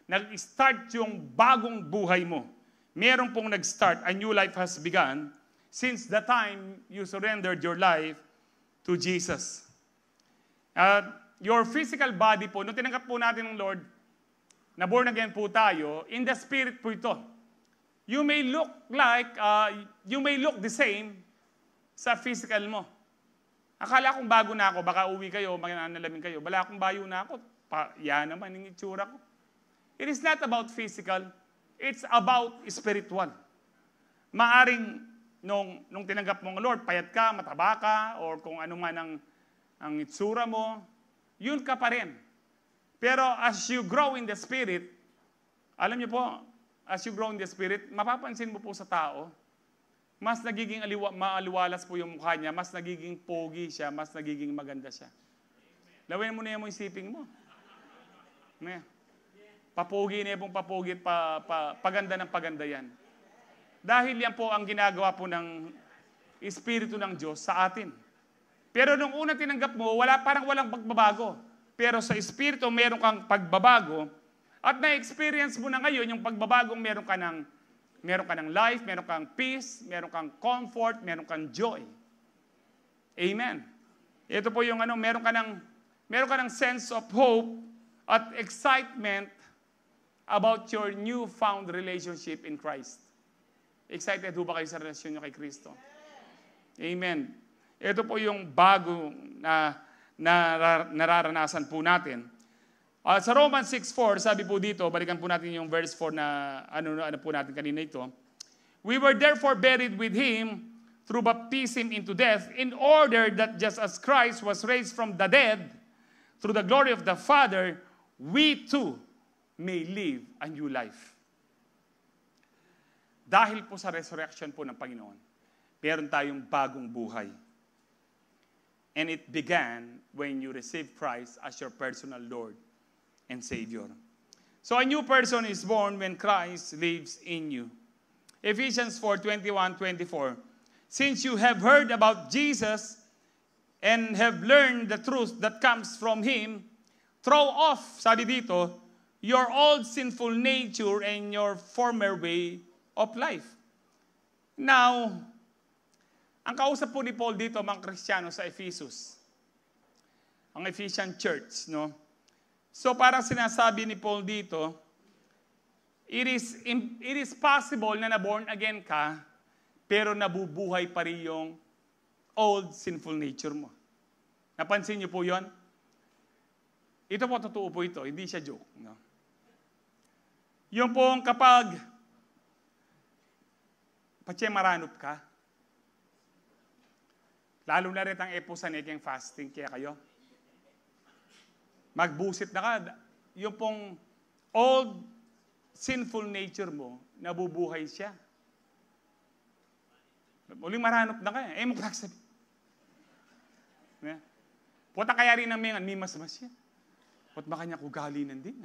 nag-start yung bagong buhay mo. Meron pong nag-start, a new life has begun since the time you surrendered your life to Jesus. Your physical body po, nung tinanggap po natin ng Lord, na born again po tayo, in the spirit po ito. You may look the same sa physical mo. Akala kong bago na ako, baka uwi kayo, mananalamin kayo. Bala akong bayo na ako, yan naman yung itsura ko. It is not about physical, it's about spiritual. Maaring nung tinanggap mo ng Lord, payat ka, mataba ka, or kung ano man ang itsura mo, yun ka pa rin. Pero as you grow in the Spirit, alam niyo po, as you grow in the Spirit, mapapansin mo po sa tao, mas nagiging maaliwalas po yung mukha niya, mas nagiging pogi siya, mas nagiging maganda siya. Lawin mo na yung isipin mo. Papogi na yung papogi at paganda ng paganda yan. Dahil yan po ang ginagawa po ng Espiritu ng Diyos sa atin. Pero nung una tinanggap mo, parang walang pagbabago. Pero sa Espiritu, meron kang pagbabago. At na-experience mo na ngayon yung pagbabagong meron ka ng life, meron kang peace, meron kang comfort, meron kang joy. Amen. Ito po yung meron ka ng sense of hope at excitement about your newfound relationship in Christ. Excited ho ba kayo sa relasyon nyo kay Kristo? Amen. Ito po yung bago na nararanasan po natin. Sa Romans 6:4, sabi po dito, balikan po natin yung verse 4 na ano po natin kanina ito. We were therefore buried with Him through baptism into death, in order that just as Christ was raised from the dead through the glory of the Father, we too may live a new life. Dahil po sa resurrection po ng Panginoon, meron tayong bagong buhay. And it began when you received Christ as your personal Lord and Savior. So a new person is born when Christ lives in you. Ephesians 4:21-24. Since you have heard about Jesus and have learned the truth that comes from Him, throw off, sabi dito, your old sinful nature and your former way of life. Now, ang kausap po ni Paul dito, mga Kristiyano sa Ephesus, ang Ephesian Church, no? So parang sinasabi ni Paul dito, it is possible na na-born again ka, pero nabubuhay pa rin yung old sinful nature mo. Napansin niyo po yon? Ito po, totoo po ito, hindi siya joke. No? Yung pong kapag maranop ka, lalo na rin ang epusan ekeng fasting, kaya kayo, magbusit na ka, yung pong old sinful nature mo, nabubuhay siya. Muling maranop na ka, magpagsabi. Puta kaya rin namin, may mas-mas yan. Puta ba kanya kugalinan din?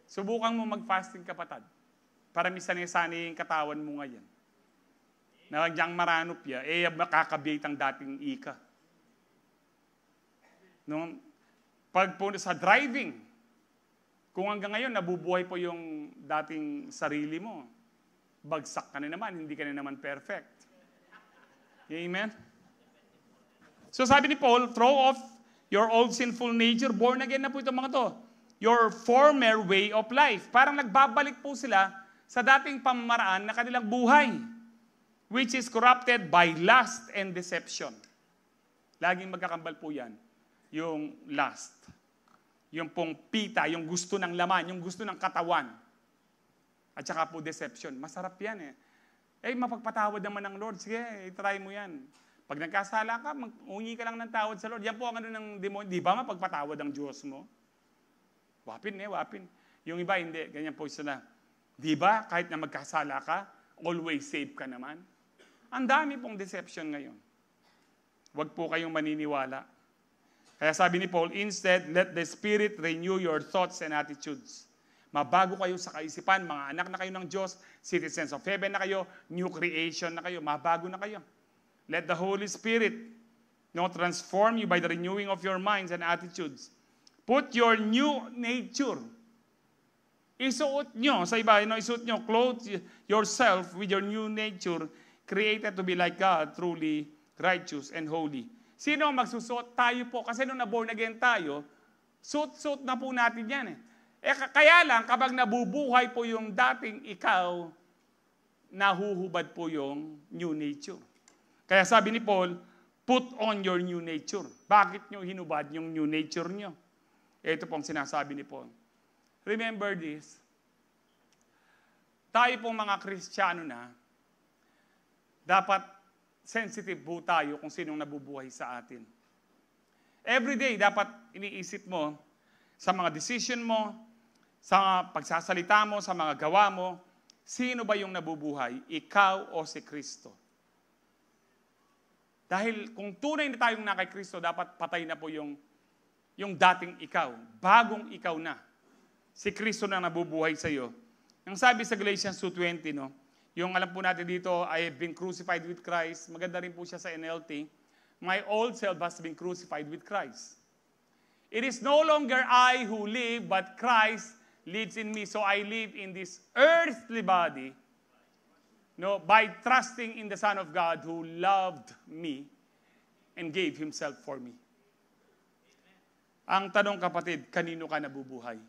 Subukan mo mag-fasting, kapatid, para misanay-sanay yung katawan mo ngayon. Na diyang maranop ya, makakabiyat ang dating ika. No? Pag po sa driving, kung hanggang ngayon nabubuhay po yung dating sarili mo, bagsak ka na naman, hindi ka na naman perfect. Amen? So sabi ni Paul, throw off your old sinful nature, born again na po itong mga to. Your former way of life. Parang nagbabalik po sila sa dating pamamaraan na kanilang buhay, which is corrupted by lust and deception. Laging magkakambal po yan. Yung lust. Yung pong pita, yung gusto ng laman, yung gusto ng katawan. At saka po deception. Masarap yan mapagpatawad naman ng Lord. Sige, itry mo yan. Pag nagkasala ka, mag-ungi ka lang ng tawad sa Lord. Yan po ang ano ng demonyo. Di ba mapagpatawad ang Diyos mo? Wapin. Yung iba, hindi. Ganyan po sila. Di ba, kahit na magkasala ka, always safe ka naman. Ang dami pong deception ngayon. Huwag po kayong maniniwala. Kaya sabi ni Paul, instead, let the Spirit renew your thoughts and attitudes. Mabago kayo sa kaisipan, mga anak na kayo ng Diyos, citizens of heaven na kayo, new creation na kayo, mabago na kayo. Let the Holy Spirit transform you by the renewing of your minds and attitudes. Put your new nature. Isuot nyo, sa iba, isuot nyo, clothe yourself with your new nature, created to be like God, truly righteous and holy. Sino ang magsusuot? Tayo po. Kasi nung na-born again tayo, suit na po natin yan kaya lang, kapag nabubuhay po yung dating ikaw, nahuhubad po yung new nature. Kaya sabi ni Paul, put on your new nature. Bakit nyo hinubad yung new nature nyo? Ito pong sinasabi ni Paul. Remember this. Tayo pong mga Kristiyano na, dapat sensitive po tayo kung sinong nabubuhay sa atin. Every day, dapat iniisip mo sa mga decision mo, sa pagsasalita mo, sa mga gawa mo, sino ba yung nabubuhay? Ikaw o si Kristo? Dahil kung tunay na tayong na kay Kristo, dapat patay na po yung dating ikaw. Bagong ikaw na. Si Kristo na nabubuhay sa iyo. Ang sabi sa Galatians 2:20, yung alam po natin dito, I have been crucified with Christ. Maganda rin po siya sa NLT. My old self has been crucified with Christ. It is no longer I who live, but Christ lives in me. So I live in this earthly body, by trusting in the Son of God who loved me and gave Himself for me. Ang tanong, kapatid, kanino ka nabubuhay?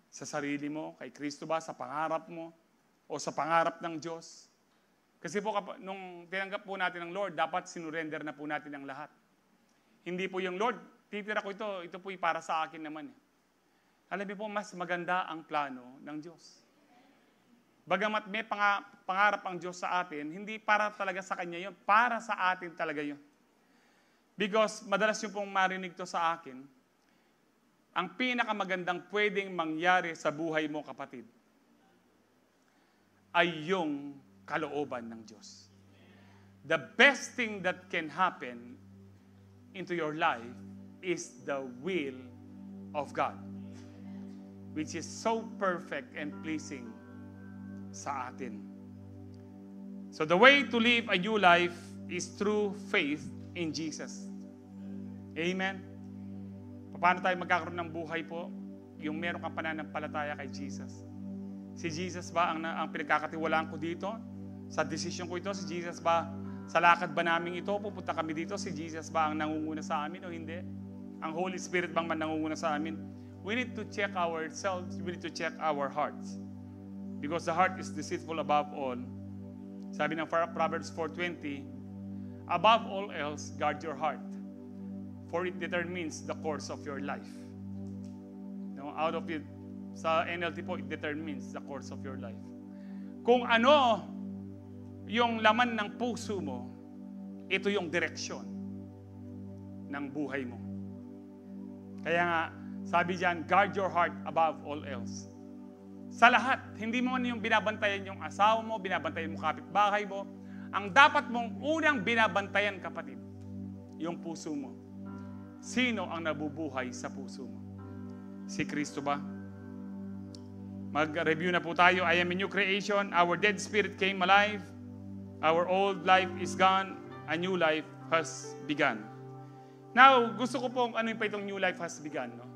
Sa sarili mo, kay Kristo ba, sa pangarap mo, o sa pangarap ng Diyos? Kasi po, nung tinanggap po natin ng Lord, dapat sinurrender na po natin ang lahat. Hindi po yung Lord, titira ko ito po para sa akin naman. Alam niyo po, mas maganda ang plano ng Diyos. Bagamat may pangarap ang Diyos sa atin, hindi para talaga sa Kanya yun, para sa atin talaga yun. Because madalas yung pong marinig to sa akin, ang pinakamagandang pwedeng mangyari sa buhay mo, kapatid, ay yung kalooban ng Diyos. The best thing that can happen into your life is the will of God, which is so perfect and pleasing sa atin. So the way to live a new life is through faith in Jesus. Amen? Paano tayo magkakaroon ng buhay po? Yung meron kang pananampalataya kay Jesus. Si Jesus ba ang pinagkakatiwalaan ko dito? Sa desisyon ko ito, si Jesus ba? Sa lakad ba namin ito, pupunta kami dito, si Jesus ba ang nangunguna sa amin o hindi? Ang Holy Spirit bang man nangunguna sa amin? We need to check ourselves, we need to check our hearts. Because the heart is deceitful above all. Sabi ng Proverbs 4:20, above all else, guard your heart, for it determines the course of your life. No, out of it, sa NLT po, it determines the course of your life. Kung ano yung laman ng puso mo, ito yung direksyon ng buhay mo. Kaya nga, sabi diyan, guard your heart above all else. Sa lahat, hindi mo yung binabantayan yung asawa mo, binabantayan mo kapitbahay mo. Ang dapat mong unang binabantayan, kapatid, yung puso mo. Sino ang nabubuhay sa puso mo? Si Kristo ba? Mag-review na po tayo. I am a new creation. Our dead spirit came alive. Our old life is gone. A new life has begun. Now, gusto ko pong ano yung pa itong new life has begun. No?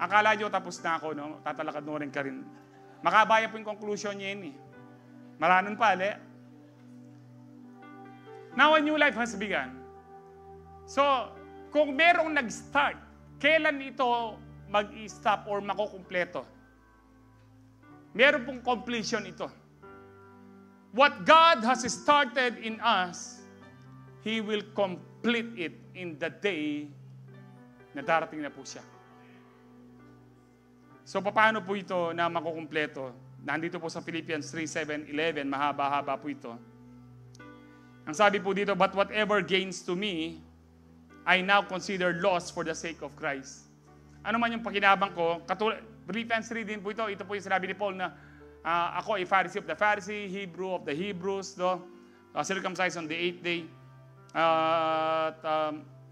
Akala nyo tapos na ako, no? Tatalakad mo rin ka rin. Makabaya po yung conclusion niya yun. Maranon pa, ali. Now, a new life has begun. So, kung merong nag-start, kailan ito mag-i-stop or makukumpleto? Meron pong completion ito. What God has started in us, He will complete it in the day na darating na po siya. So, paano po ito na makukumpleto? Nandito po sa Philippians 3:7-11, mahaba-haba po ito. Ang sabi po dito, but whatever gains to me, I now consider loss for the sake of Christ. Ano man yung pakinabang ko, Philippians 3 din po ito. Ito po yung sinabi ni Paul na ako ay Pharisee of the Pharisee, Hebrew of the Hebrews, circumcised on the 8th day.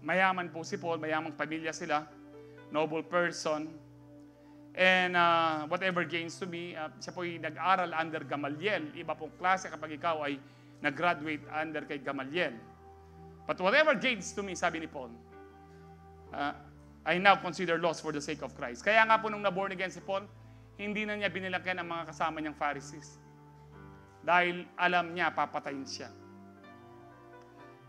Mayaman po si Paul, mayamang pamilya sila, noble person. And whatever gains to me, siya po ay nag-aral under Gamaliel. Iba pong klase kapag ikaw ay nag-graduate under kay Gamaliel. But whatever gains to me, sabi ni Paul, I now consider loss for the sake of Christ. Kaya nga po nung na-born again si Paul, hindi na niya binilagyan ang mga kasama niyang Pharisees. Dahil alam niya, papatayin siya.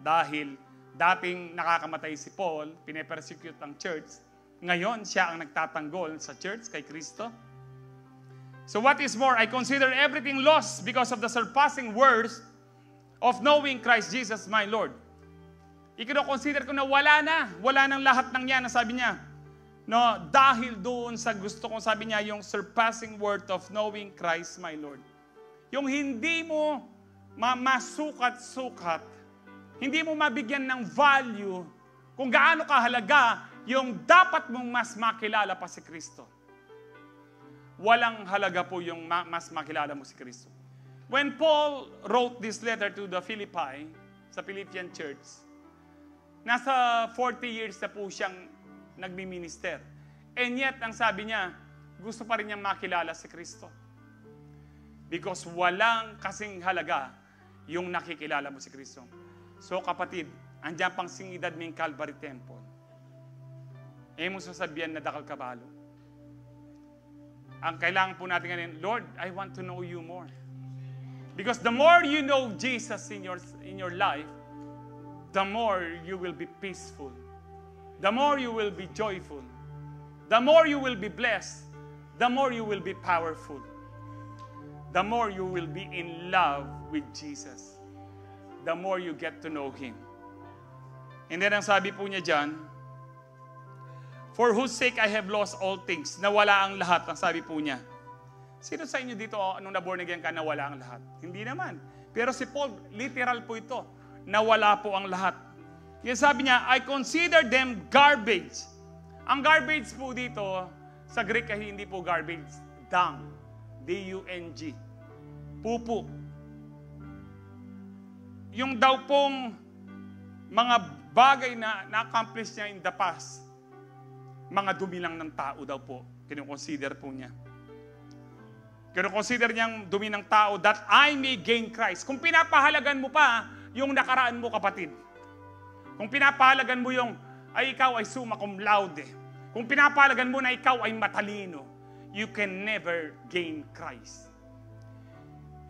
Dahil dating nakakamatay si Paul, pine-persecute ang church, ngayon siya ang nagtatanggol sa church kay Kristo. So what is more, I consider everything lost because of the surpassing worth of knowing Christ Jesus my Lord. I-consider ko na wala nang lahat ng yan, sabi niya. No, dahil doon sa gusto kong, sabi niya, yung surpassing worth of knowing Christ my Lord. Yung hindi mo masukat-sukat, hindi mo mabigyan ng value kung gaano kahalaga yung dapat mong mas makilala pa si Kristo. Walang halaga po yung mas makilala mo si Kristo. When Paul wrote this letter to the Philippi, sa Philippian church, nasa 40 years na po siyang nagmi-minister. And yet, ang sabi niya, gusto pa rin niyang makilala si Kristo. Because walang kasing halaga yung nakikilala mo si Kristo. So kapatid, andyan pang singidad ming Calvary Temple. Mo sasabihan na dakal kabalo. Ang kailangan po natin ngayon, Lord, I want to know you more. Because the more you know Jesus in your life, the more you will be peaceful. The more you will be joyful. The more you will be blessed. The more you will be powerful. The more you will be in love with Jesus. The more you get to know Him. And then ang sabi po niya dyan, for whose sake I have lost all things. Nawala ang lahat, ang sabi po niya. Sino sa inyo dito, nung na-born again ka, nawala ang lahat? Hindi naman. Pero si Paul, literal po ito. Nawala po ang lahat. Yan sabi niya, I consider them garbage. Ang garbage po dito, sa Greek ay hindi po garbage, dung. D-U-N-G. Pupo. Yung daw pong mga bagay na na-accomplish niya in the past, mga dumi lang ng tao daw po. Kino-consider po niya. Kino-consider niyang dumi ng tao that I may gain Christ. Kung pinapahalagan mo pa yung nakaraan mo, kapatid. Kung pinapahalagan mo yung, ay ikaw ay summa cum laude. Kung pinapahalagan mo na ikaw ay matalino, you can never gain Christ.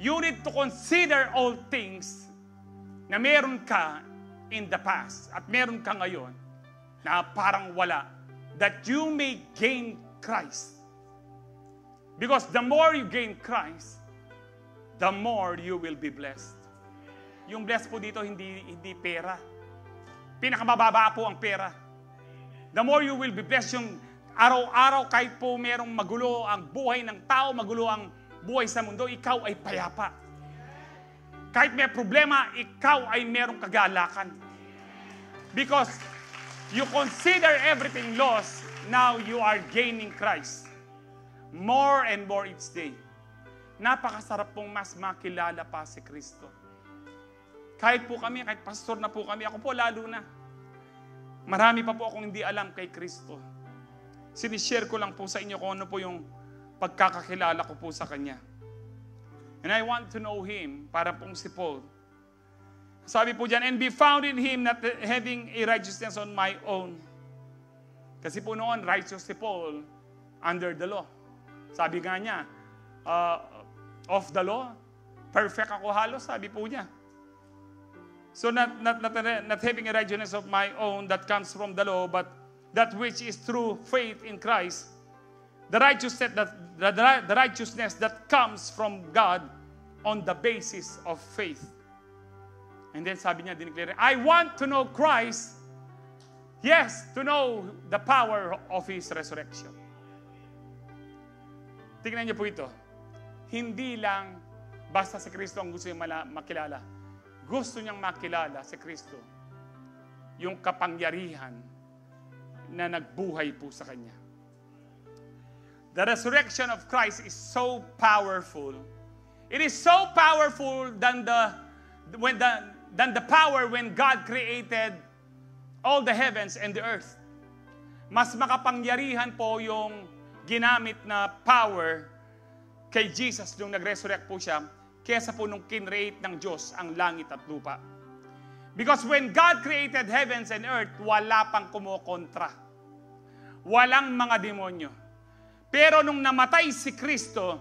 You need to consider all things na meron ka in the past at meron ka ngayon na parang wala, that you may gain Christ. Because the more you gain Christ, the more you will be blessed. Yung blessed po dito, hindi pera. Pinakamababa po ang pera. The more you will be blessed, yung araw-araw kahit po merong magulo ang buhay ng tao, magulo ang buhay sa mundo, ikaw ay payapa. Kahit may problema, ikaw ay merong kagalakan. Because you consider everything lost, now you are gaining Christ. More and more each day. Napakasarap pong mas makilala pa si Kristo. Kahit po kami, kahit pastor na po kami, ako po lalo na. Marami pa po akong hindi alam kay Kristo. Sinishare ko lang po sa inyo kung ano po yung pagkakakilala ko po sa Kanya. And I want to know Him, para pong si Paul. Sabi po dyan, and be found in Him, not having a righteousness on my own. Kasi po noon, righteous si Paul under the law. Sabi nga niya, of the law, perfect ako halos, sabi po niya. So not having a righteousness of my own that comes from the law, but that which is through faith in Christ, the righteousness that comes from God on the basis of faith. And then sabi niya, dineclare, I want to know Christ, yes, to know the power of His resurrection. Tingnan niyo po ito. Hindi lang basta si Kristo ang gusto niyang makilala. Gusto niyang makilala si Kristo, yung kapangyarihan na nagbuhay po sa Kanya. The resurrection of Christ is so powerful. It is so powerful than the power when God created all the heavens and the earth. Mas makapangyarihan po yung ginamit na power kay Jesus nung nag-resurrect po siya, kesa po nung kinreate ng Diyos ang langit at lupa. Because when God created heavens and earth, wala pang kumokontra. Walang mga demonyo. Pero nung namatay si Kristo,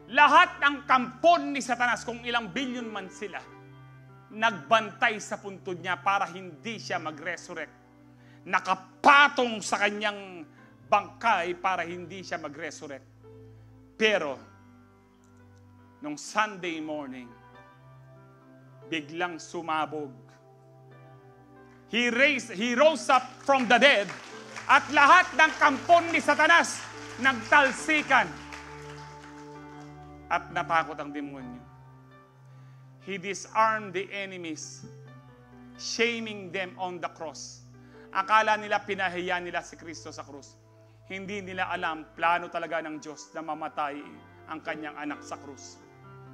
lahat ng kampon ni Satanas, kung ilang billion man sila, nagbantay sa puntod niya para hindi siya mag-resurrect. Nakapatong sa kanyang bangkay para hindi siya mag-resurrect. Pero nung Sunday morning, biglang sumabog. He rose up from the dead at lahat ng kampon ni Satanas nagtalsikan at natakot ang demonyo. He disarmed the enemies, shaming them on the cross. Akala nila pinahiya nila si Kristo sa krus. Hindi nila alam, plano talaga ng Diyos na mamatay ang kanyang anak sa krus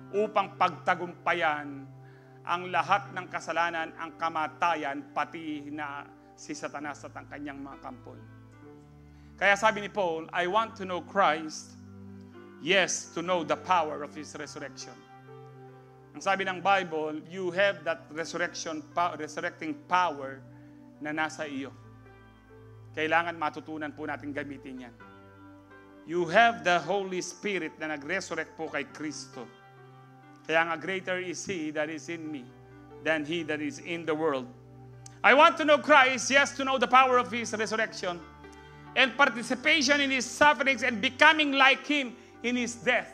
upang pagtagumpayan ang lahat ng kasalanan, ang kamatayan, pati na si Satanas at ang kanyang mga kampon. Kaya sabi ni Paul, I want to know Christ, yes, to know the power of His resurrection. Ang sabi ng Bible, you have that resurrecting power na nasa iyo. Kailangan matutunan po natin gamitin yan. You have the Holy Spirit na nag-resurrect po kay Kristo. Kaya nga greater is He that is in me than he that is in the world. I want to know Christ, yes, to know the power of His resurrection and participation in His sufferings and becoming like Him in His death.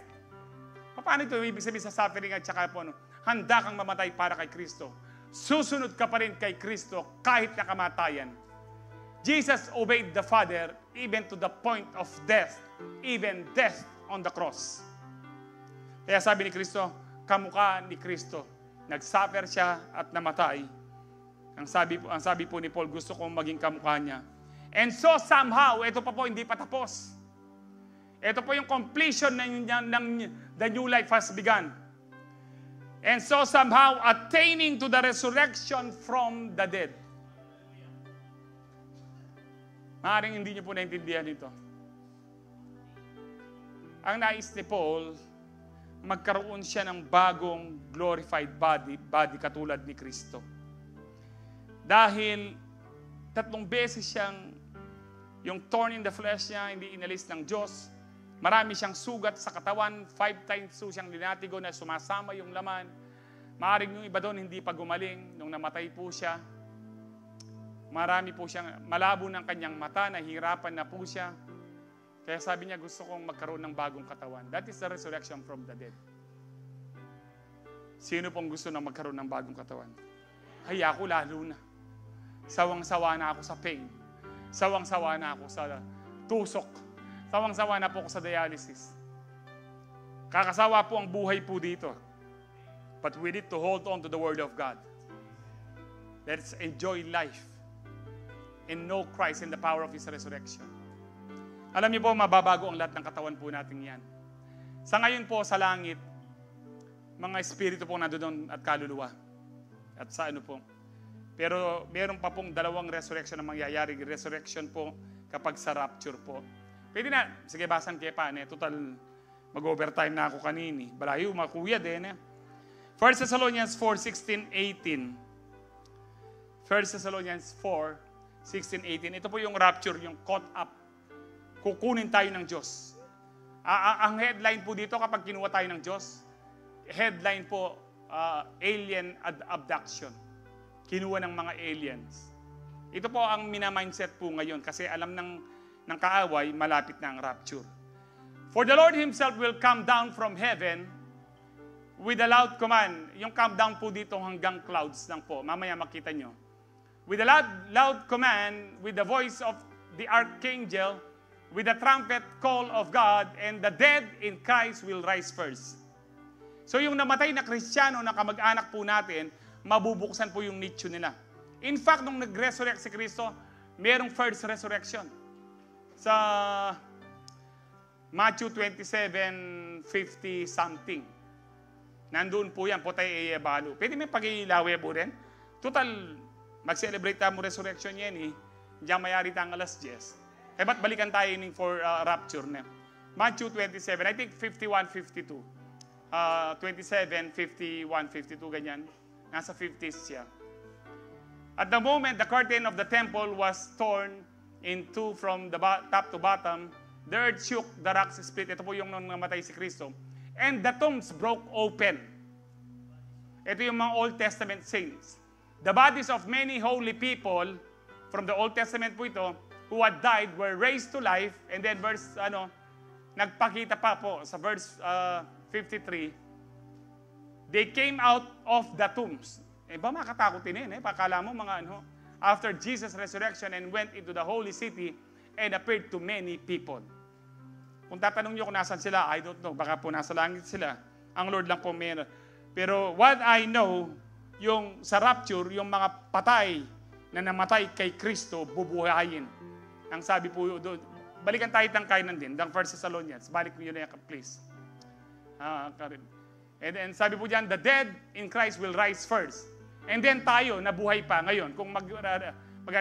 Paano ito ibig sabihin sa suffering at saka po, handa kang mamatay para kay Kristo. Susunod ka pa rin kay Kristo kahit na kamatayan. Jesus obeyed the Father even to the point of death, even death on the cross. Kaya sabi ni Kristo, kamukha ni Kristo, nag-suffer siya at namatay Ang sabi po ni Paul, gusto kong maging kamukha niya. And so somehow, ito pa po, hindi pa tapos. Ito po yung completion ng the new life has begun. And so somehow, attaining to the resurrection from the dead. Maaaring hindi niyo po naintindihan ito. Ang nais ni Paul, magkaroon siya ng bagong glorified body katulad ni Kristo. Dahil 3 beses siyang, yung thorn in the flesh niya, hindi inalis ng Diyos. Marami siyang sugat sa katawan, 5 times siyang linatigo na sumasama yung laman. Maaaring yung iba doon hindi pa gumaling nung namatay po siya. Marami po siyang, malabo ng kanyang mata, nahihirapan na po siya. Kaya sabi niya, gusto kong magkaroon ng bagong katawan. That is the resurrection from the dead. Sino pong gusto na magkaroon ng bagong katawan? Ay, ako lalo na. Sawang-sawa na ako sa pain. Sawang-sawa na ako sa tusok. Sawang-sawa na po ako sa dialysis. Kakasawa po ang buhay po dito. But we need to hold on to the Word of God. Let's enjoy life and know Christ and the power of His resurrection. Alam niyo po, mababago ang lahat ng katawan po natin yan. Sa ngayon po, sa langit, mga espiritu po nandoon at kaluluwa. At sa ano po. Pero meron pa pong 2 resurrection na mangyayari. Resurrection po kapag sa rapture po. Pwede na, sige basan kayo pa. Total, mag-overtime na ako kanini. Balayo, makuya din. 1 Thessalonians 4:16, 18. 1 Thessalonians 4:16, 18. Ito po yung rapture, yung caught up. Kukunin tayo ng Diyos. Ang headline po dito kapag kinuha tayo ng Diyos, headline po, alien abduction. Kinuha ng mga aliens. Ito po ang mina-mindset po ngayon kasi alam ng kaaway, malapit na ang rapture. For the Lord Himself will come down from heaven with a loud command. Yung come down po dito hanggang clouds lang po. Mamaya makita nyo. With a loud command, with the voice of the archangel, with the trumpet call of God, and the dead in Christ will rise first. So yung namatay na Kristiyano na kamag-anak po natin, mabubuksan po yung nicho nila. In fact, nung nag-resurrect si Kristo, merong first resurrection. Sa Matthew 27:50 something. Nandun po yan, potay balo. Pwede may pag-iilawe po rin. Total, mag-celebrate tayo mo resurrection yan eh. Diyan mayari tayong alas 10. Ba't balikan tayo for rapture na? Matthew 27, I think 51-52. 27, 51, 52, ganyan. Nasa 50s siya. At the moment the curtain of the temple was torn in two from the top to bottom, the earth shook, the rocks split. Ito po yung nung namatay si Kristo. And the tombs broke open. Ito yung mga Old Testament saints. The bodies of many holy people from the Old Testament po ito, who had died were raised to life. And then nagpakita pa po sa verse 53, they came out of the tombs. Ba makatakotin eh. Pakala mo mga after Jesus' resurrection and went into the holy city and appeared to many people. Kung tatanong nyo kung nasan sila, I don't know. Baka po nasa langit sila. Ang Lord lang po meron. Pero what I know, yung sa rapture, yung mga patay na namatay kay Kristo, bubuhayin. Ang sabi po doon, balikan tayo kainan din, ng 1 Thessalonians. Balik mo yun na please. And then sabi po dyan, the dead in Christ will rise first. And then tayo, nabuhay pa ngayon. Kung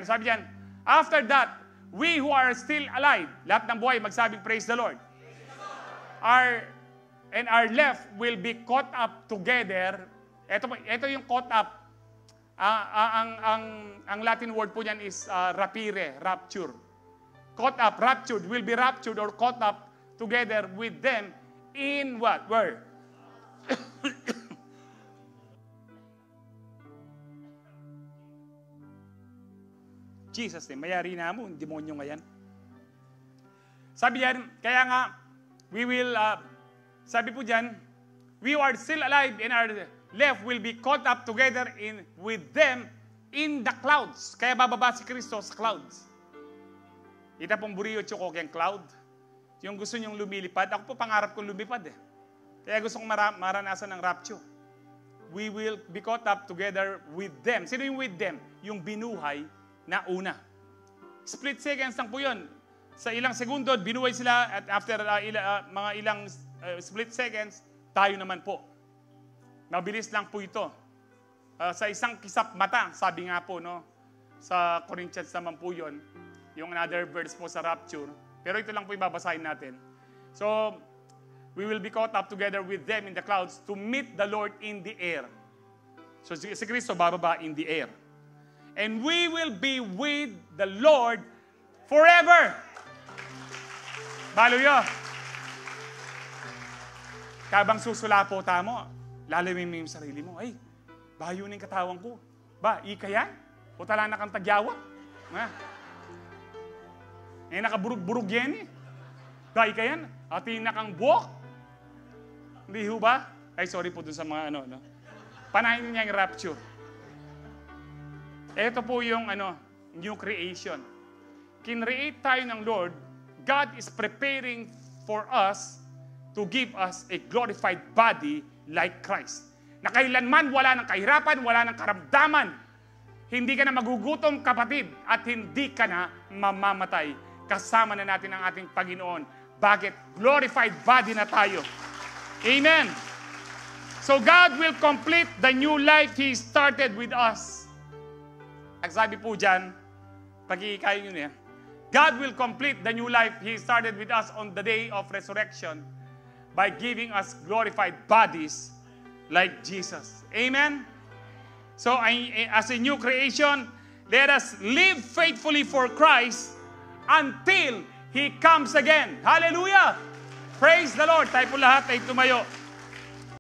sabi dyan, after that, we who are still alive, lahat ng buhay, magsabing praise the Lord. Our left will be caught up together. Ito yung caught up. Ang Latin word po niyan is rapire, rapture. Caught up, raptured, will be raptured or caught up together with them in what? Where? Jesus name, mayari na mo, demonyo nga yan. Sabi yan, kaya nga, we will, sabi po dyan, we are still alive and our left will be caught up together with them in the clouds. Kaya bababa si Kristo sa clouds. Ita pong buriyo tsukok yung cloud. Yung gusto nyong lumilipad, ako po pangarap kong lumipad eh. Kaya gusto kong maranasan ng rapture. we will be caught up together with them. Sino yung with them? Yung binuhay na una. Split seconds lang po yun. Sa ilang segundo, binuhay sila at after mga ilang split seconds, tayo naman po. Mabilis lang po ito. Sa isang kisap mata, sabi nga po, no, sa Corinthians naman po yun, yung another verse po sa rapture. Pero ito lang po ibabasahin natin. So, we will be caught up together with them in the clouds to meet the Lord in the air. So, si Kristo bababa in the air. And we will be with the Lord forever. Hallelujah. Kabang susula po tamo, lalamin mo yung sarili mo. Ay, bayo na yung katawang ko. Ba, ika yan? O tala na kang tagyawa? Nakaburug-burug yan eh. Ba, ika yan? Atin na kang buhok? Hindi ho ba? Ay, sorry po dun sa mga no? Panahin niya yung rapture. Ito po yung new creation. Kinreate tayo ng Lord. God is preparing for us to give us a glorified body like Christ. Na kailanman wala ng kahirapan, wala ng karamdaman. Hindi ka na magugutom, kapatid, at hindi ka na mamamatay. Kasama na natin ang ating Panginoon. Bakit? Glorified body na tayo. Amen. So God will complete the new life He started with us. Ang sabi po dyan, pag-iikayin nyo niya, God will complete the new life He started with us on the day of resurrection by giving us glorified bodies like Jesus. Amen? So, as a new creation, let us live faithfully for Christ until He comes again. Hallelujah! Praise the Lord! Tayo po lahat ay tumayo.